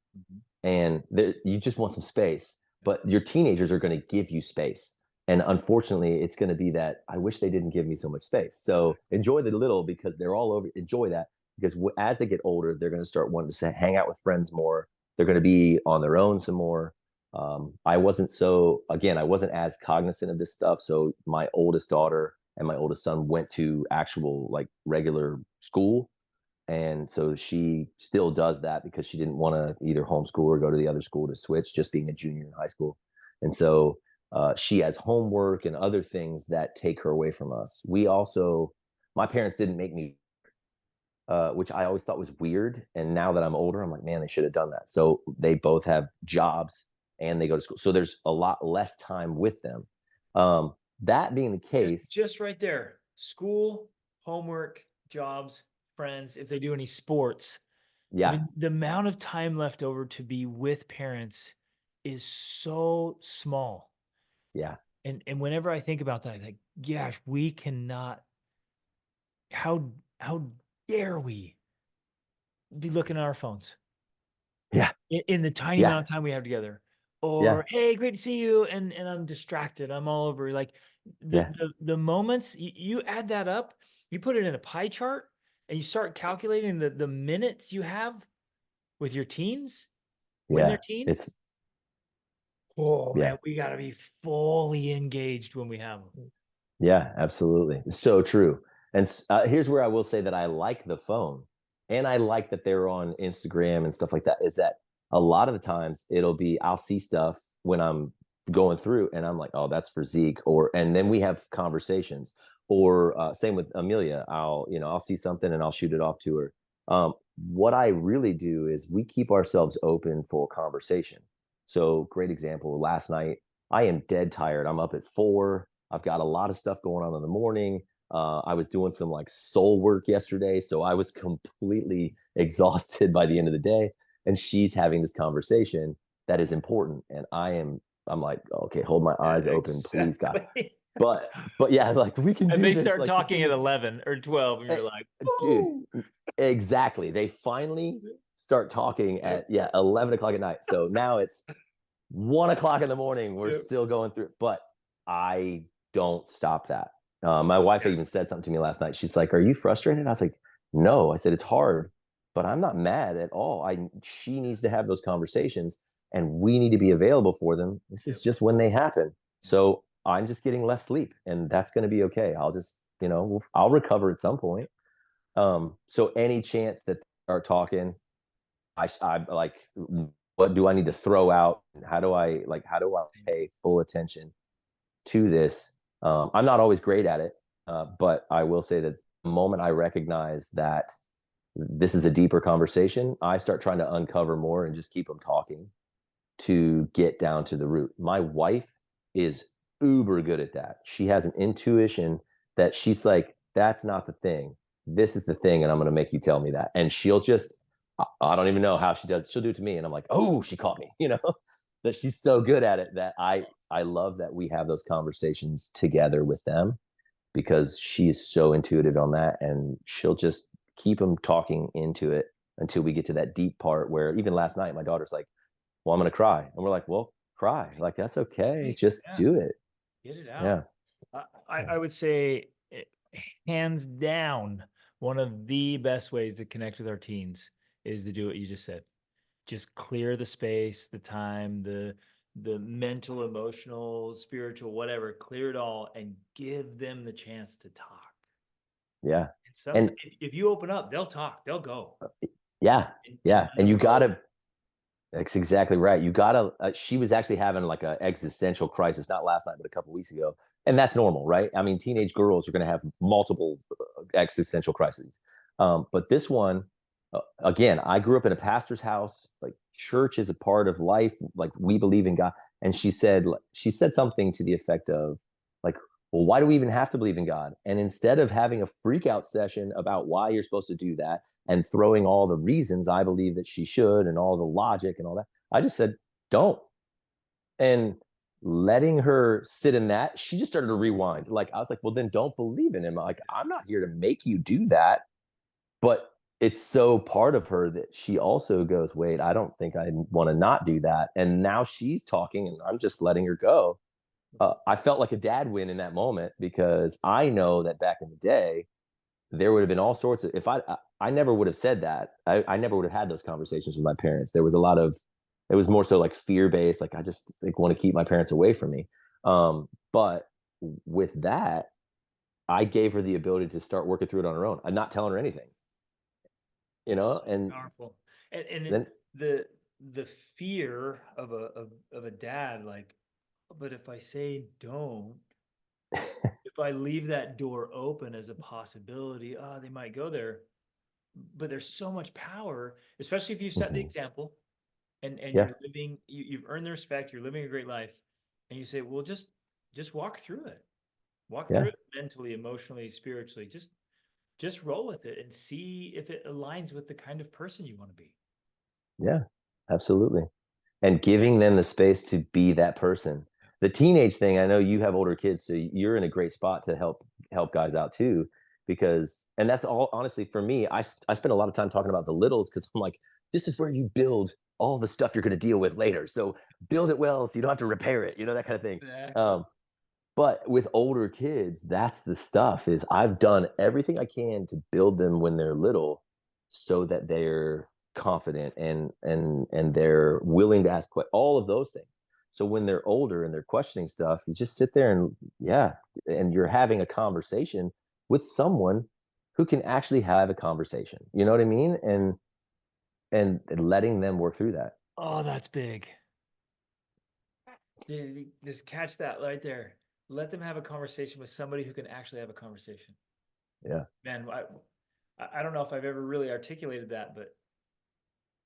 and you just want some space, but your teenagers are going to give you space. And unfortunately, it's going to be that I wish they didn't give me so much space. So enjoy the little because they're all over. Enjoy that because as they get older, they're going to start wanting to hang out with friends more. They're going to be on their own some more. I wasn't I wasn't as cognizant of this stuff. So my oldest daughter and my oldest son went to actual like regular school. And so she still does that because she didn't want to either homeschool or go to the other school to switch, just being a junior in high school. And so she has homework and other things that take her away from us. My parents didn't make me, which I always thought was weird. And now that I'm older, I'm like, man, they should have done that. So they both have jobs and they go to school. So there's a lot less time with them. That being the case, Just right there, school, homework, jobs, friends, if they do any sports. I yeah, mean, the amount of time left over to be with parents is so small. yeah, And whenever I think about that, I think, gosh, we cannot, how dare we be looking at our phones yeah, in the tiny yeah, amount of time we have together? yeah, Or, hey, great to see you, and I'm distracted. I'm all over. Like yeah, the moments you add that up, you put it in a pie chart, and you start calculating the minutes you have with your teens when they're yeah. teens. It's Oh yeah. man, we got to be fully engaged when we have them. Yeah, absolutely. So true. And here's where I will say that I like the phone and I like that they're on Instagram and stuff like that. Is that a lot of the times I'll see stuff when I'm going through and I'm like, oh, that's for Zeke. And then we have conversations. Or same with Amelia. I'll see something and I'll shoot it off to her. What I really do is we keep ourselves open for conversation. So, great example. Last night, I am dead tired. I'm up at 4. I've got a lot of stuff going on in the morning. I was doing some like soul work yesterday, so I was completely exhausted by the end of the day. And she's having this conversation that is important, and I'm like, okay, hold my Yeah, eyes open, please, God. exactly. But yeah, like we can And do they this. start Like, just talking give at me, 11 or 12, and eh, you're like, dude. "Woo!" Exactly. They finally start talking Yep, at 11 o'clock at night. So now it's 1 o'clock in the morning. We're yep. still going through it, but I don't stop that. My wife Yeah. even said something to me last night. She's like, "Are you frustrated?" I was like, "No." I said, "It's hard, but I'm not mad at all. She needs to have those conversations, and we need to be available for them. This is Yep. just when they happen. Yep. So I'm just getting less sleep, and that's going to be okay. I'll just, I'll recover at some point. So any chance that they start talking, I like, what do I need to throw out? How do I pay full attention to this? I'm not always great at it, but I will say that the moment I recognize that this is a deeper conversation, I start trying to uncover more and just keep them talking to get down to the root. My wife is uber good at that. She has an intuition that she's like, that's not the thing. This is the thing. And I'm going to make you tell me that. And she'll just, I don't even know how she does. She'll do it to me. And I'm like, oh, she caught me, that she's so good at it that I love that we have those conversations together with them because she is so intuitive on that. And she'll just keep them talking into it until we get to that deep part where even last night, my daughter's like, well, I'm going to cry. And we're like, well, cry. Like, that's okay. Hey, Just yeah, do it. get it out. Yeah. I would say, hands down, one of the best ways to connect with our teens is to do what you just said. Just clear the space, the time, the mental, emotional, spiritual, whatever, clear it all and give them the chance to talk. Yeah. And sometimes And if you open up, they'll talk, they'll go. yeah, And yeah. let And them you go. gotta, that's exactly right. You gotta, she was actually having like a existential crisis, not last night, but a couple weeks ago. And that's normal, right? I mean, teenage girls are going to have multiple existential crises. But this one, again, I grew up in a pastor's house. Like church is a part of life. Like we believe in God. And she said something to the effect of like, well, why do we even have to believe in God? And instead of having a freak out session about why you're supposed to do that, and throwing all the reasons I believe that she should and all the logic and all that, I just said, don't. And letting her sit in that, she just started to rewind. Like, I was like, well, then don't believe in him. Like, I'm not here to make you do that. But it's so part of her that she also goes, wait, I don't think I want to not do that. And now she's talking and I'm just letting her go. I felt like a dad win in that moment because I know that back in the day, there would have been all sorts of, if I never would have said that. I never would have had those conversations with my parents. There was a lot of, it was more so like fear based. Like I just like want to keep my parents away from me. But with that, I gave her the ability to start working through it on her own. I'm not telling her anything, It's and powerful. And then, the the fear of a dad, like, but if I say don't, if I leave that door open as a possibility, oh, they might go there. But there's so much power, especially if you set the mhm, example and yeah, you're living, you've earned their respect, you're living a great life, and you say, well, just walk through it. Walk through yeah, it mentally, emotionally, spiritually. Just roll with it and see if it aligns with the kind of person you want to be. yeah, absolutely. And giving them the space to be that person. The teenage thing, I know you have older kids, so you're in a great spot to help guys out too, because and that's all honestly for me. I spend a lot of time talking about the littles because I'm like, this is where you build all the stuff you're going to deal with later. So build it well, so you don't have to repair it, that kind of thing. Exactly. Um, but with older kids, that's the stuff is I've done everything I can to build them when they're little so that they're confident and they're willing to ask all of those things. So when they're older and they're questioning stuff, you just sit there and yeah, and you're having a conversation with someone who can actually have a conversation. You know what I mean? And letting them work through that. Oh, that's big. Just catch that right there. Let them have a conversation with somebody who can actually have a conversation. Yeah. Man, I don't know if I've ever really articulated that, but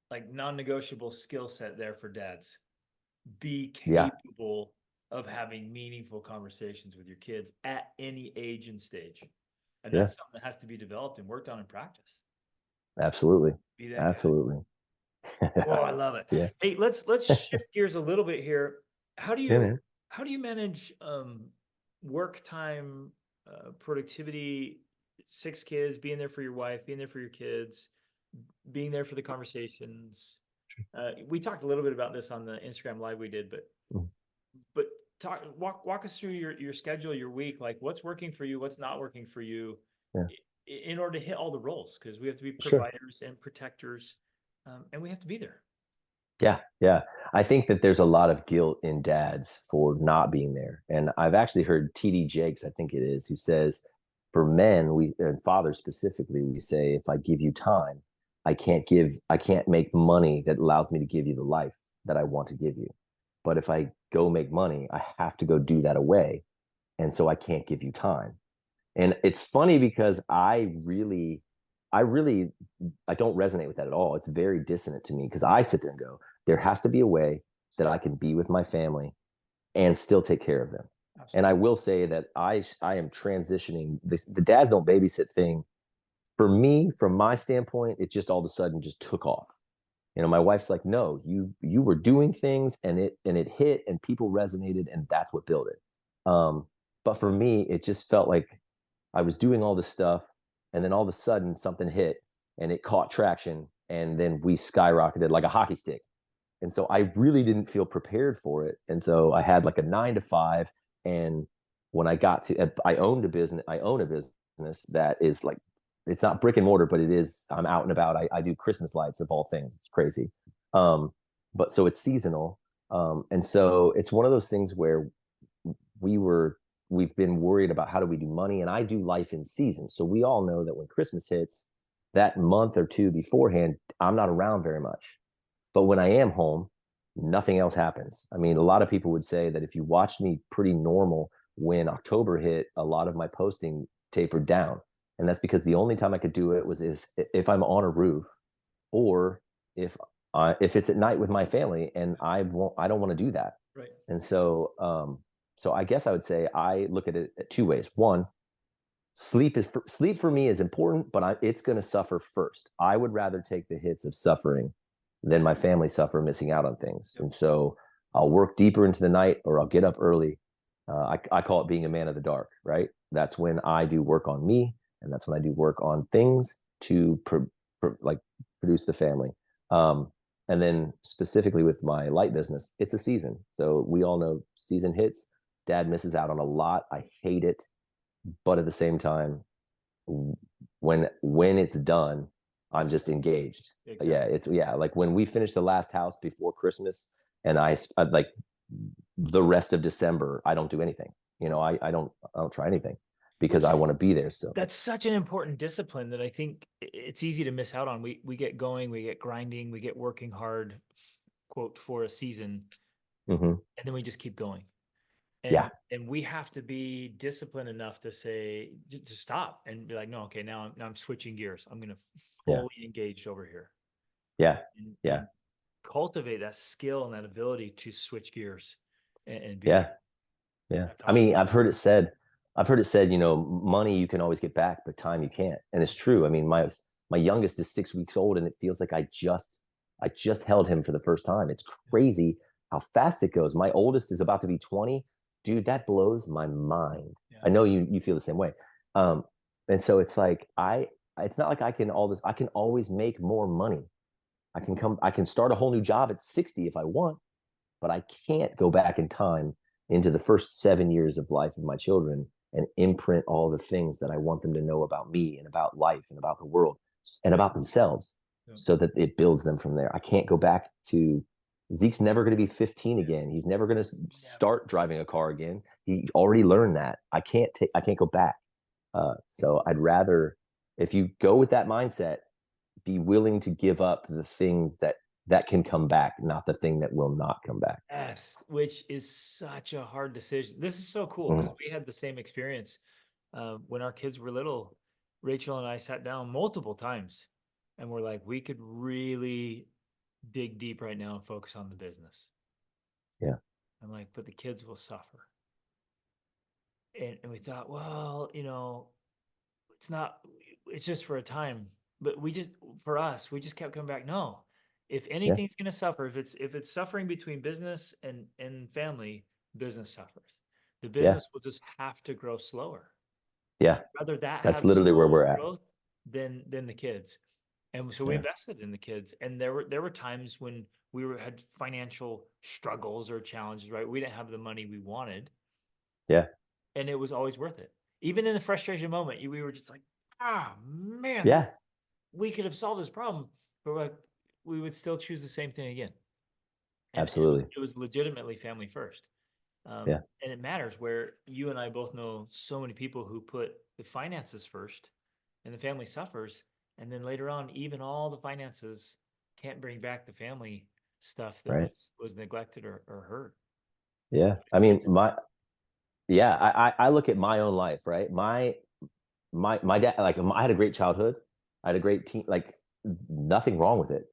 like non-negotiable skill set there for dads. Be Yeah. capable of having meaningful conversations with your kids at any age and stage. And Yeah. that's something that has to be developed and worked on in practice. Absolutely. Be that guy. Absolutely. Oh, I love it. Yeah. Hey, let's shift gears a little bit here. How do Yeah, you man. how do you manage work time, productivity, six kids, being there for your wife, being there for your kids, being there for the conversations? We talked a little bit about this on the Instagram live we did, Mm. but walk us through your schedule, your week, like what's working for you, what's not working for you, Yeah. in order to hit all the roles, because we have to be Sure. providers and protectors, and we have to be there. Yeah, yeah. I think that there's a lot of guilt in dads for not being there. And I've actually heard TD Jakes, I think it is, who says for men, we and fathers specifically, we say, if I give you time, I can't make money that allows me to give you the life that I want to give you. But if I go make money, I have to go do that away. And so I can't give you time. And it's funny because I really, I don't resonate with that at all. It's very dissonant to me because I sit there and go, there has to be a way that I can be with my family and still take care of them. And I Absolutely. will say that I am transitioning the dads don't babysit thing for me, from my standpoint, it just all of a sudden just took off. My wife's like, no, you were doing things and it hit and people resonated and that's what built it. But for me, it just felt like I was doing all this stuff, and then all of a sudden something hit and it caught traction, and then we skyrocketed like a hockey stick. And so I really didn't feel prepared for it. And so I had like a 9 to 5. And when I got to, I own a business that is like, it's not brick and mortar, but it is, I'm out and about. I do Christmas lights of all things. It's crazy. Um, but so it's seasonal. And so it's one of those things where we were we've been worried about how do we do money, and I do life in seasons. So we all know that when Christmas hits, that month or two beforehand, I'm not around very much. But when I am home, nothing else happens. I mean, a lot of people would say that if you watched me pretty normal when October hit, a lot of my posting tapered down. And that's because the only time I could do it was is if I'm on a roof, or if if it's at night with my family, and I don't want to do that. Right. And so I guess I would say I look at it two ways. One, sleep for me is important, but it's going to suffer first. I would rather take the hits of suffering than my family suffer missing out on things. Yep. And so I'll work deeper into the night, or I'll get up early. I call it being a man of the dark, right? That's when I do work on me, and that's when I do work on things to like produce the family. And then specifically with my light business, it's a season. So we all know season hits, dad misses out on a lot. I hate it, but at the same time, when it's done, I'm just engaged. Exactly. Like when we finish the last house before Christmas, and I like the rest of December, I don't do anything. I don't try anything because I want to be there still. That's such an important discipline that I think it's easy to miss out on. We get going, we get grinding, we get working hard, quote, for a season, Mm-hmm. and then we just keep going. Yeah. And we have to be disciplined enough to say to stop and be like, no, okay, now I'm switching gears. I'm going to Yeah. fully engaged over here. Yeah. And cultivate that skill and that ability to switch gears and be. Yeah. That's I mean, awesome. I've heard it said, money you can always get back, but time you can't. And it's true. I mean, my youngest is 6 weeks old, and it feels like I just held him for the first time. It's crazy how fast it goes. My oldest is about to be 20. Dude, that blows my mind. Yeah. I know you feel the same way. And so it's like it's not like I can always make more money. I can start a whole new job at 60 if I want, but I can't go back in time into the first 7 years of life of my children and imprint all the things that I want them to know about me and about life and about the world and about themselves, so that it builds them from there. I can't go back to Zeke's never going to be 15 again. He's never going to start driving a car again. He already learned that. I can't go back. So I'd rather, if you go with that mindset, be willing to give up the thing that can come back, not the thing that will not come back. Yes, which is such a hard decision. This is so cool because we had the same experience when our kids were little. Rachel and I sat down multiple times, and we're like, we could really dig deep right now and focus on the business. Yeah. I'm like, but the kids will suffer. And we thought, well, it's just for a time. But for us, we just kept coming back. No, if anything's going to suffer, if it's suffering between business and family, business suffers. The business will just have to grow slower. Yeah. Rather that That's have literally where we're slower at. growth than the kids. And so we invested in the kids. And there were times when we had financial struggles or challenges, right? We didn't have the money we wanted. Yeah. And it was always worth it. Even in the frustration moment, we were just like, man, Yeah. we could have solved this problem, but we would still choose the same thing again. And Absolutely. it was legitimately family first. And it matters, where you and I both know so many people who put the finances first and the family suffers. And then later on, even all the finances can't bring back the family stuff that was neglected or hurt. Yeah. So I mean, I look at my own life, right? My dad, like, I had a great childhood. I had a great teen, like, nothing wrong with it.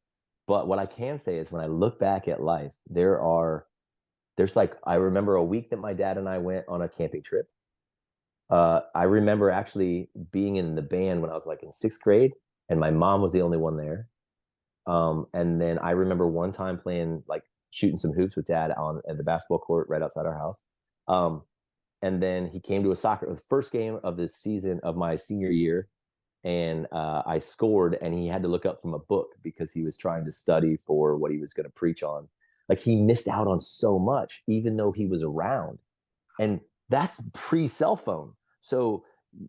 But what I can say is when I look back at life, there's like, I remember a week that my dad and I went on a camping trip. I remember actually being in the band when I was like in 6th grade, and my mom was the only one there. And then I remember one time playing, like, shooting some hoops with dad at the basketball court right outside our house. And then he came to the first game of the season of my senior year, and I scored, and he had to look up from a book because he was trying to study for what he was going to preach on. Like, he missed out on so much, even though he was around. And that's pre-cell phone. So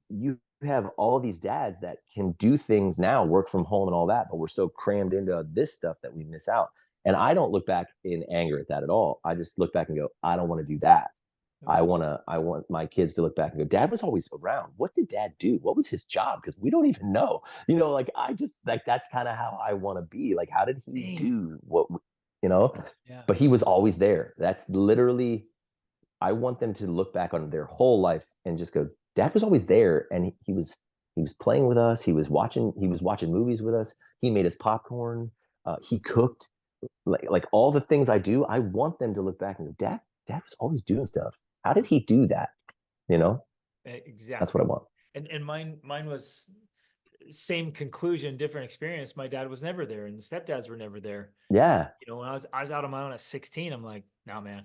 you have all these dads that can do things now, work from home and all that, but we're so crammed into this stuff that we miss out. And I don't look back in anger at that at all. I just look back and go, I don't want to do that. I want my kids to look back and go, Dad was always around. What did Dad do? What was his job? Because we don't even know. Like I just like that's kind of how I want to be. Like, how did he Same. do what you know? Yeah. But he was always there. That's literally I want them to look back on their whole life and just go, Dad was always there, and he was playing with us. He was watching movies with us. He made us popcorn. He cooked. Like all the things I do, I want them to look back and go, Dad was always doing stuff. How did he do that? You know, that's what Exactly. I want. And mine was same conclusion, different experience. My dad was never there, and the stepdads were never there. Yeah. When I was out on my own at 16, I'm like, no, man,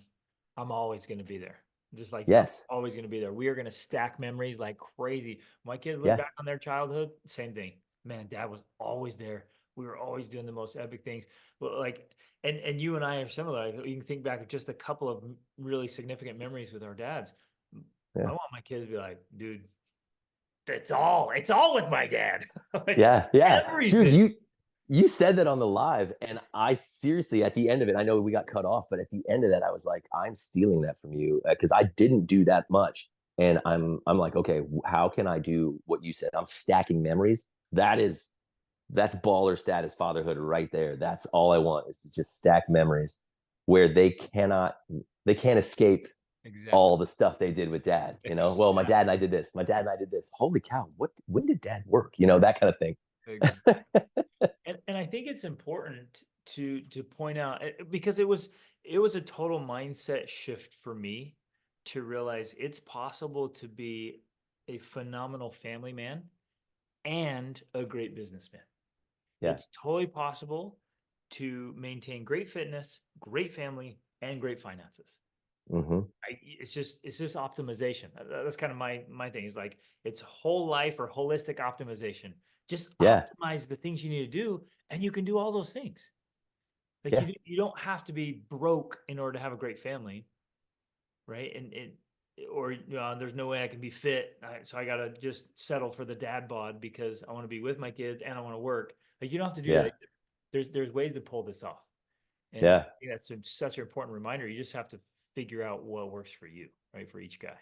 I'm always going to be there. Just like you, I'm Yes. always going to be there. We are going to stack memories like crazy. My kids look Yeah. back on their childhood, same thing. Man, dad was always there. We were always doing the most epic things. But like, and you and I are similar. You can think back of just a couple of really significant memories with our dads. I Yeah. want my kids to be like, dude, it's all with my dad. Like Yeah. Yeah. Dude, everything. you said that on the live, and I seriously, at the end of it, I know we got cut off, but at the end of that, I was like, I'm stealing that from you because I didn't do that much. And I'm like, okay, how can I do what you said? I'm stacking memories. That's baller status fatherhood right there. That's all I want is to just stack memories where they can't escape Exactly. all the stuff they did with Dad. Well, my dad and I Exactly. did this. My dad and I did this. Holy cow! When did Dad work? That kind of thing. Exactly. And I think it's important to point out because it was a total mindset shift for me to realize it's possible to be a phenomenal family man and a great businessman. Yeah. It's totally possible to maintain great fitness, great family, and great finances. Hmm. It's just optimization. That's kind of my thing. Is like it's whole life or holistic optimization. Just Yeah. optimize the things you need to do, and you can do all those things. Like Yeah. you don't have to be broke in order to have a great family, right? Or there's no way I can be fit, so I gotta just settle for the dad bod because I want to be with my kids and I want to work. Like you don't have to do Yeah. that. There's ways to pull this off. And Yeah. that's such an important reminder. You just have to figure out what works for you, right? For each guy.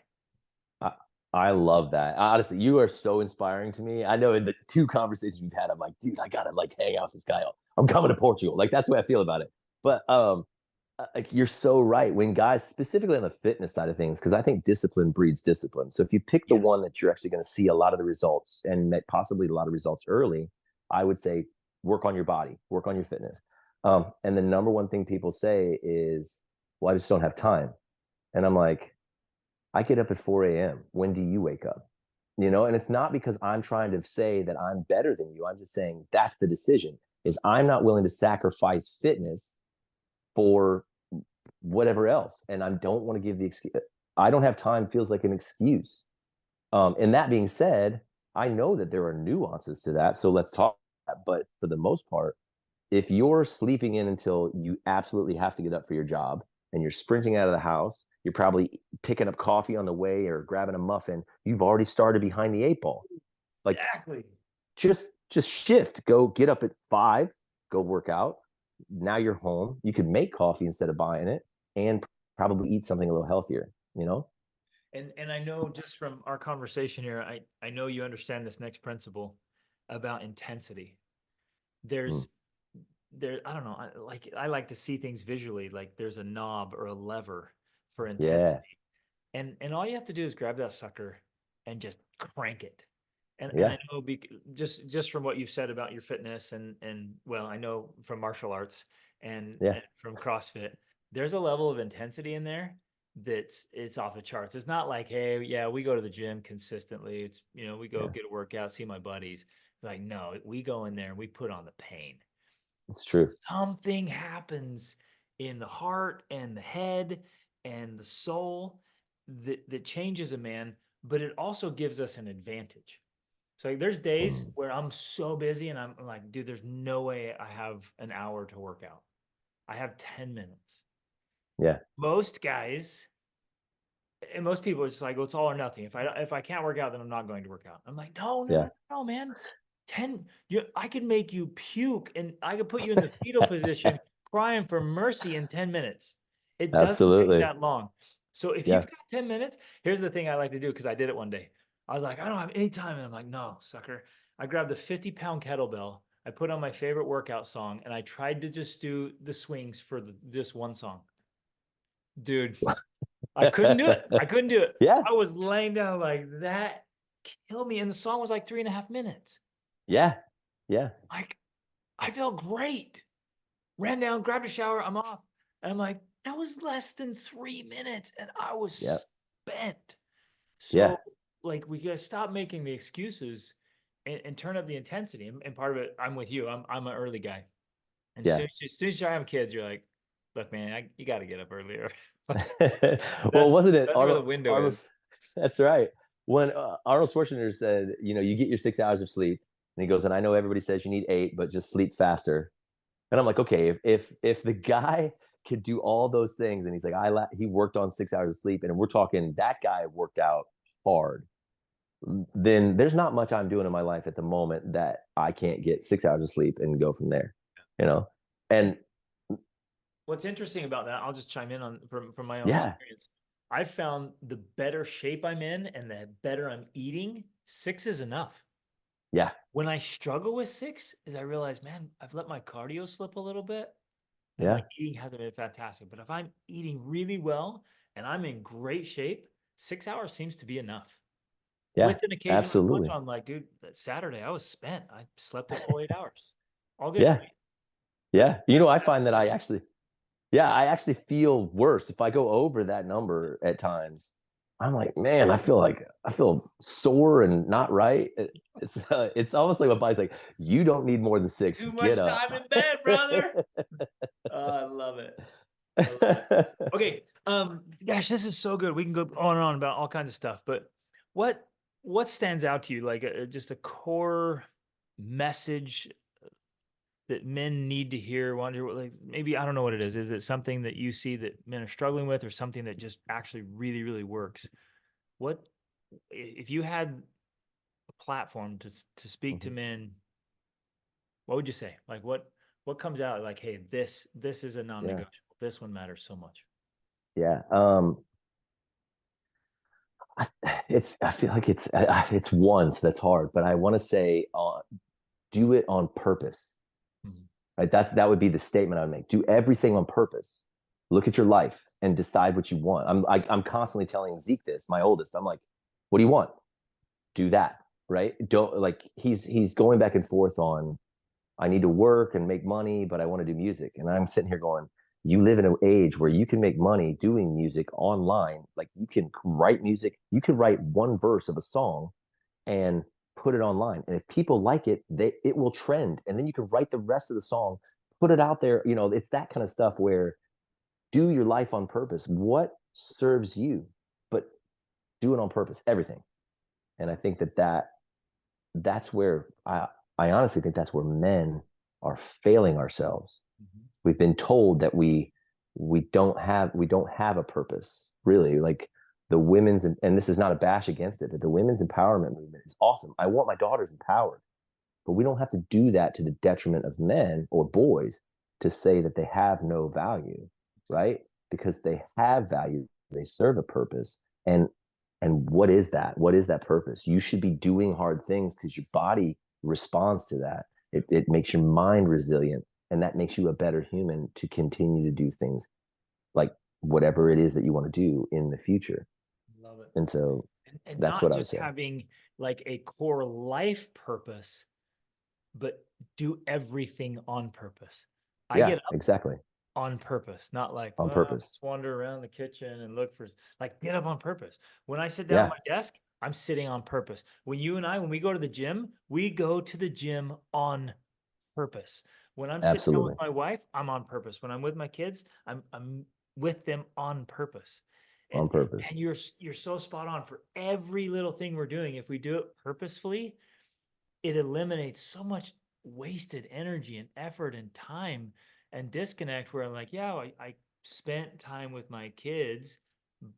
I, I love that. Honestly, you are so inspiring to me. I know in the two conversations we've had, I'm like, dude, I gotta like hang out with this guy. I'm coming to Portugal. Like that's the way I feel about it. But like you're so right. When guys, specifically on the fitness side of things, because I think discipline breeds discipline. So if you pick the one Yes. that you're actually going to see a lot of the results and possibly a lot of results early, I would say work on your body, work on your fitness. And the number one thing people say is, well, I just don't have time. And I'm like, I get up at 4 a.m. When do you wake up? And it's not because I'm trying to say that I'm better than you. I'm just saying that's the decision is I'm not willing to sacrifice fitness for whatever else. And I don't want to give the excuse. I don't have time feels like an excuse. And that being said, I know that there are nuances to that. So let's talk. But for the most part, if you're sleeping in until you absolutely have to get up for your job and you're sprinting out of the house, you're probably picking up coffee on the way or grabbing a muffin, you've already started behind the eight ball. Like Exactly. just shift, go get up at 5, go work out. Now you're home. You could make coffee instead of buying it and probably eat something a little healthier. And I know just from our conversation here, I know you understand this next principle about intensity. Mm. There's I don't know, I like to see things visually, like there's a knob or a lever for Yeah. intensity. And all you have to do is grab that sucker and just crank it. And I Yeah. know just from what you've said about your fitness and well, I know from martial arts Yeah. and from CrossFit, there's a level of intensity in there it's off the charts. It's not like, hey, yeah, we go to the gym consistently. It's we go Yeah. get a workout, see my buddies. It's like, no, we go in there and we put on the pain. It's true. Something happens in the heart and the head and the soul that changes a man, but it also gives us an advantage. So like, there's days Mm. where I'm so busy and I'm like, dude, there's no way I have an hour to work out. I have 10 minutes. Yeah. Most guys and most people are just like, well, it's all or nothing. If I can't work out, then I'm not going to work out. I'm like, no, no, Yeah. no, no, man. I could make you puke and I could put you in the fetal position crying for mercy in 10 minutes. It doesn't take Absolutely. that long. So if Yeah. you've got 10 minutes, here's the thing I like to do, because I did it one day. I was like, I don't have any time. And I'm like, no, sucker. I grabbed a 50-pound kettlebell. I put on my favorite workout song, and I tried to just do the swings for just one song. Dude, I couldn't do it. I couldn't do it. Yeah. I was laying down like that, killed me. And the song was like 3.5 minutes. Yeah. Yeah. Like, I felt great. Ran down, grabbed a shower, I'm off. And I'm like, that was less than 3 minutes, and I Yeah. was spent. Yeah. So, like, we gotta stop making the excuses and turn up the intensity. And part of it, I'm with you. I'm an early guy. And Yeah. as soon as you have kids, you're like, look, man, you got to get up earlier. Well, wasn't it That's where the window Arnold? is. That's right. When Arnold Schwarzenegger said, you get your 6 hours of sleep, and he goes, and I know everybody says you need 8, but just sleep faster. And I'm like, okay, if the guy could do all those things, and he's like, he worked on 6 hours of sleep, and we're talking that guy worked out hard, then there's not much I'm doing in my life at the moment that I can't get 6 hours of sleep and go from there, you know? And What's interesting about that, I'll just chime in on from my own yeah, experience. I've found the better shape I'm in and the better I'm eating, 6 is enough. yeah, When I struggle with 6 is I realize, man, I've let my cardio slip a little bit, and my yeah, eating hasn't been fantastic. But if I'm eating really well and I'm in great shape, 6 hours seems to be enough. yeah, With an occasional lunch, absolutely. I'm like, dude, that Saturday I was spent. I slept a full 8 hours. All good, Yeah, right? yeah. I That's find that exciting. I actually feel worse if I go over that number at times. I'm like, man, I feel sore and not right. It's almost like my body's like, you don't need more than 6. Too Get much up. time in bed, brother. Oh, I love it. I love it. Okay. Gosh, this is so good. We can go on and on about all kinds of stuff, but what what stands out to you, like just a core message that men need to hear? Wonder, like, maybe I don't know what it is. Is it something that you see that men are struggling with, or something that just actually really, really works? What if you had a platform to speak to Mhm. men? What would you say? Like, what comes out like, hey, this is a Yeah, non-negotiable. This one matters so much. yeah. I feel like it's one, so that's hard. But I want to say, do it on purpose. Mhm. Right? That would be the statement I would make. Do everything on purpose. Look at your life and decide what you want. I'm constantly telling Zeke this, my oldest. I'm like, what do you want? Do that. Right? Don't like he's going back and forth on I need to work and make money, but I want to do music. And I'm sitting here going, you live in an age where you can make money doing music online. Like you can write music, you can write one verse of a song and put it online. And if people like it, it will trend. And then you can write the rest of the song, put it out there. It's that kind of stuff where do your life on purpose. What serves you, but do it on purpose, everything. And I think that's where I honestly think that's where men are failing ourselves. Mhm. We've been told that we don't have a purpose, really. Like the and this is not a bash against it, but the women's empowerment movement is awesome. I want my daughters empowered, but we don't have to do that to the detriment of men or boys to say that they have no value, right? Because they have value, they serve a purpose. And what is that? What is that purpose? You should be doing hard things because your body responds to that. It makes your mind resilient, and that makes you a better human to continue to do things like whatever it is that you want to do in the future. Love it. And so And that's not what I would just say. having like a core life purpose, but do everything on purpose. I Yeah, get up exactly. on purpose, not like, On well, I'll purpose. just wander around the kitchen and look for, like, get up on purpose. When I sit down at Yeah, my desk, I'm sitting on purpose. When we go to the gym, we go to the gym on purpose. When I'm sitting down with absolutely. my wife, I'm on purpose. When I'm with my kids, I'm with them on purpose. On And purpose. you're so spot on for every little thing we're doing. If we do it purposefully, it eliminates so much wasted energy and effort and time and disconnect where I'm like, yeah, I spent time with my kids,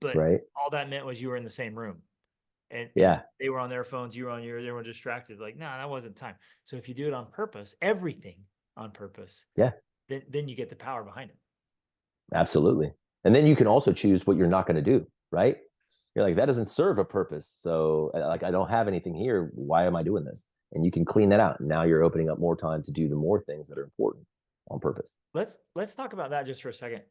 but Right? all that meant was you were in the same room and Yeah. they were on their phones, you were on they were distracted. Like, no, that wasn't time. So if you do it on purpose, everything on purpose, Yeah. then you get the power behind it. Absolutely. And then you can also choose what you're not going to do, right? You're like, that doesn't serve a purpose. So like, I don't have anything here. Why am I doing this? And you can clean that out. Now you're opening up more time to do the more things that are important on purpose. Let's talk about that just for a second.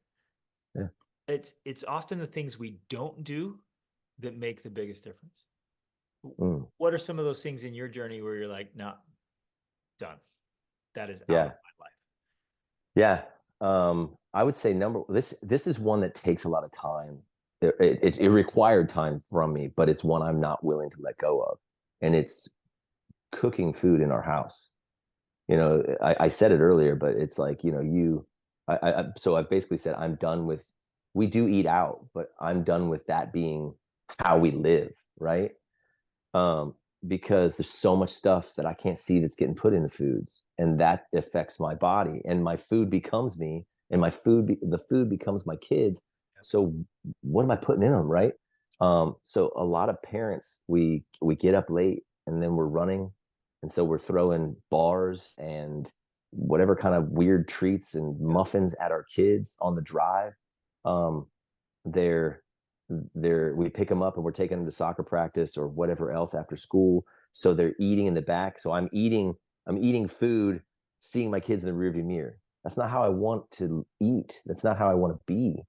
Yeah. It's often the things we don't do that make the biggest difference. Mm. What are some of those things in your journey where you're like, not done? That is out Yeah. of my life. Yeah. I would say this is one that takes a lot of time. It required time from me, but it's one I'm not willing to let go of. And it's cooking food in our house. I said it earlier, but it's like, so I've basically said I'm done with, we do eat out, but I'm done with that being how we live, right? Because there's so much stuff that I can't see that's getting put in the foods, and that affects my body, and my food becomes me, and the food becomes my kids. So what am I putting in them, right? So a lot of parents, we get up late and then we're running, and so we're throwing bars and whatever kind of weird treats and muffins at our kids on the drive. Um, they're they're we pick them up and we're taking them to soccer practice or whatever else after school, so they're eating in the back, so I'm eating food, seeing my kids in the rearview mirror. That's not how I want to eat. That's not how I want to be.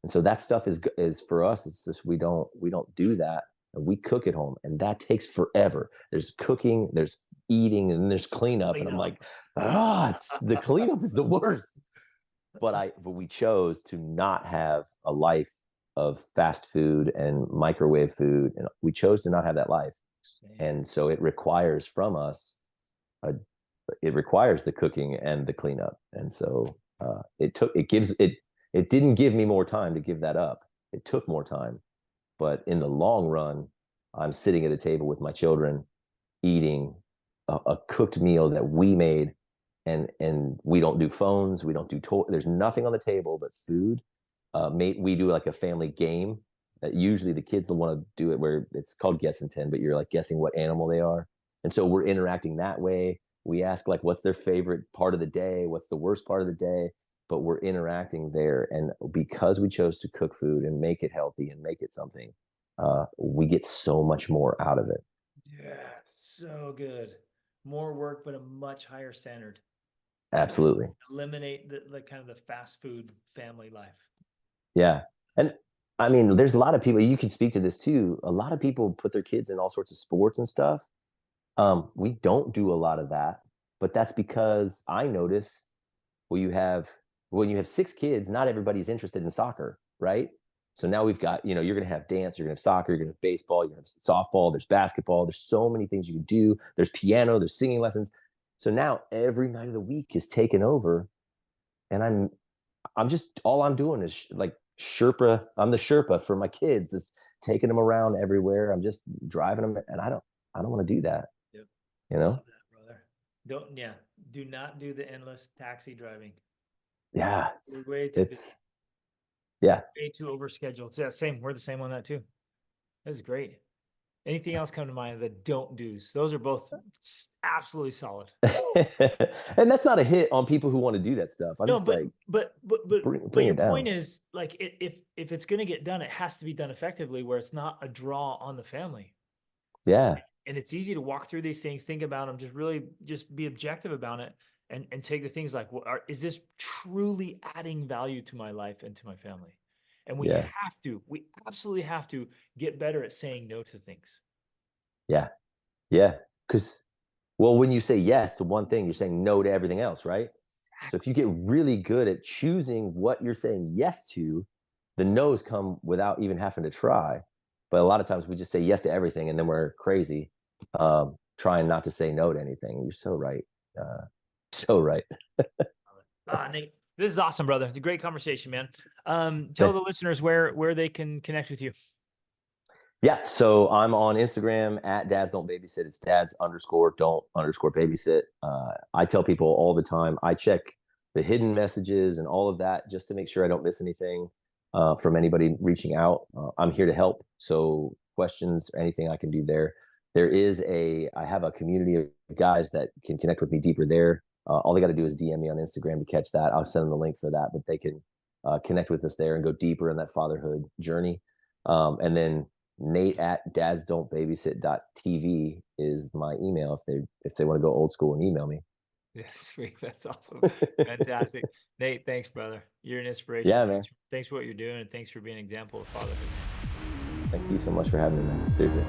And so that stuff is for us, it's just we don't do that, and we cook at home, and that takes forever. There's cooking, there's eating, and there's cleanup, and I'm like, the cleanup is the worst. But we chose to not have a life of fast food and microwave food, and we chose to not have that life. And so it requires from us a, it requires the cooking and the cleanup. And so it didn't give me more time to give that up. It took more time, but in the long run, I'm sitting at a table with my children eating a cooked meal that we made, and we don't do phones, we don't do there's nothing on the table but food. We do like a family game. Usually the kids will want to do it where it's called guess and 10, but you're like guessing what animal they are. And so we're interacting that way. We ask like, what's their favorite part of the day? What's the worst part of the day? But we're interacting there. And because we chose to cook food and make it healthy and make it something, we get so much more out of it. Yeah, so good. More work, but a much higher standard. Absolutely. Eliminate the kind of the fast food family life. Yeah. And I mean, there's a lot of people, you can speak to this too. A lot of people put their kids in all sorts of sports and stuff. We don't do a lot of that, but that's because I notice, well, when you have six kids, not everybody's interested in soccer, right? So now we've got, you're going to have dance, you're going to have soccer, you're going to have baseball, you're going to have softball, there's basketball, there's so many things you can do. There's piano, there's singing lessons. So now every night of the week is taken over, and I'm just, all I'm doing is like Sherpa. I'm the Sherpa for my kids, just taking them around everywhere. I'm just driving them, and I don't want to do that. Yep. You know? Love that, brother. Do not do the endless taxi driving. Yeah. You're way too busy. Yeah. Way too overscheduled. Yeah, same. We're the same on that too. That's great. Anything else come to mind that don't do's? Those are both absolutely solid. And that's not a hit on people who want to do that stuff. I'm just like, but bring your it down. point is like, if it's going to get done, it has to be done effectively, where it's not a draw on the family. Yeah. And it's easy to walk through these things, think about them, just be objective about it, and take the things like, is this truly adding value to my life and to my family? And we absolutely have to get better at saying no to things. Yeah. Yeah. Because, well, when you say yes to one thing, you're saying no to everything else, right? So if you get really good at choosing what you're saying yes to, the no's come without even having to try. But a lot of times we just say yes to everything, and then we're crazy, trying not to say no to anything. You're so right. So right. Nate, this is awesome, brother. It's a great conversation, man. Tell the listeners where they can connect with you. Yeah, so I'm on Instagram at dads don't babysit. It's dads_don't_babysit. I tell people all the time, I check the hidden messages and all of that just to make sure I don't miss anything from anybody reaching out. I'm here to help. So questions or anything I can do there. I have a community of guys that can connect with me deeper there. All they got to do is DM me on Instagram to catch that. I'll send them the link for that, but connect with us there and go deeper in that fatherhood journey. And then Nate at dadsdon'tbabysit.tv is my email if they want to go old school and email me. Yeah, sweet. That's awesome. Fantastic. Nate, thanks, brother. You're an inspiration. Yeah, man. Thanks for what you're doing, and thanks for being an example of fatherhood. Thank you so much for having me, man. Seriously.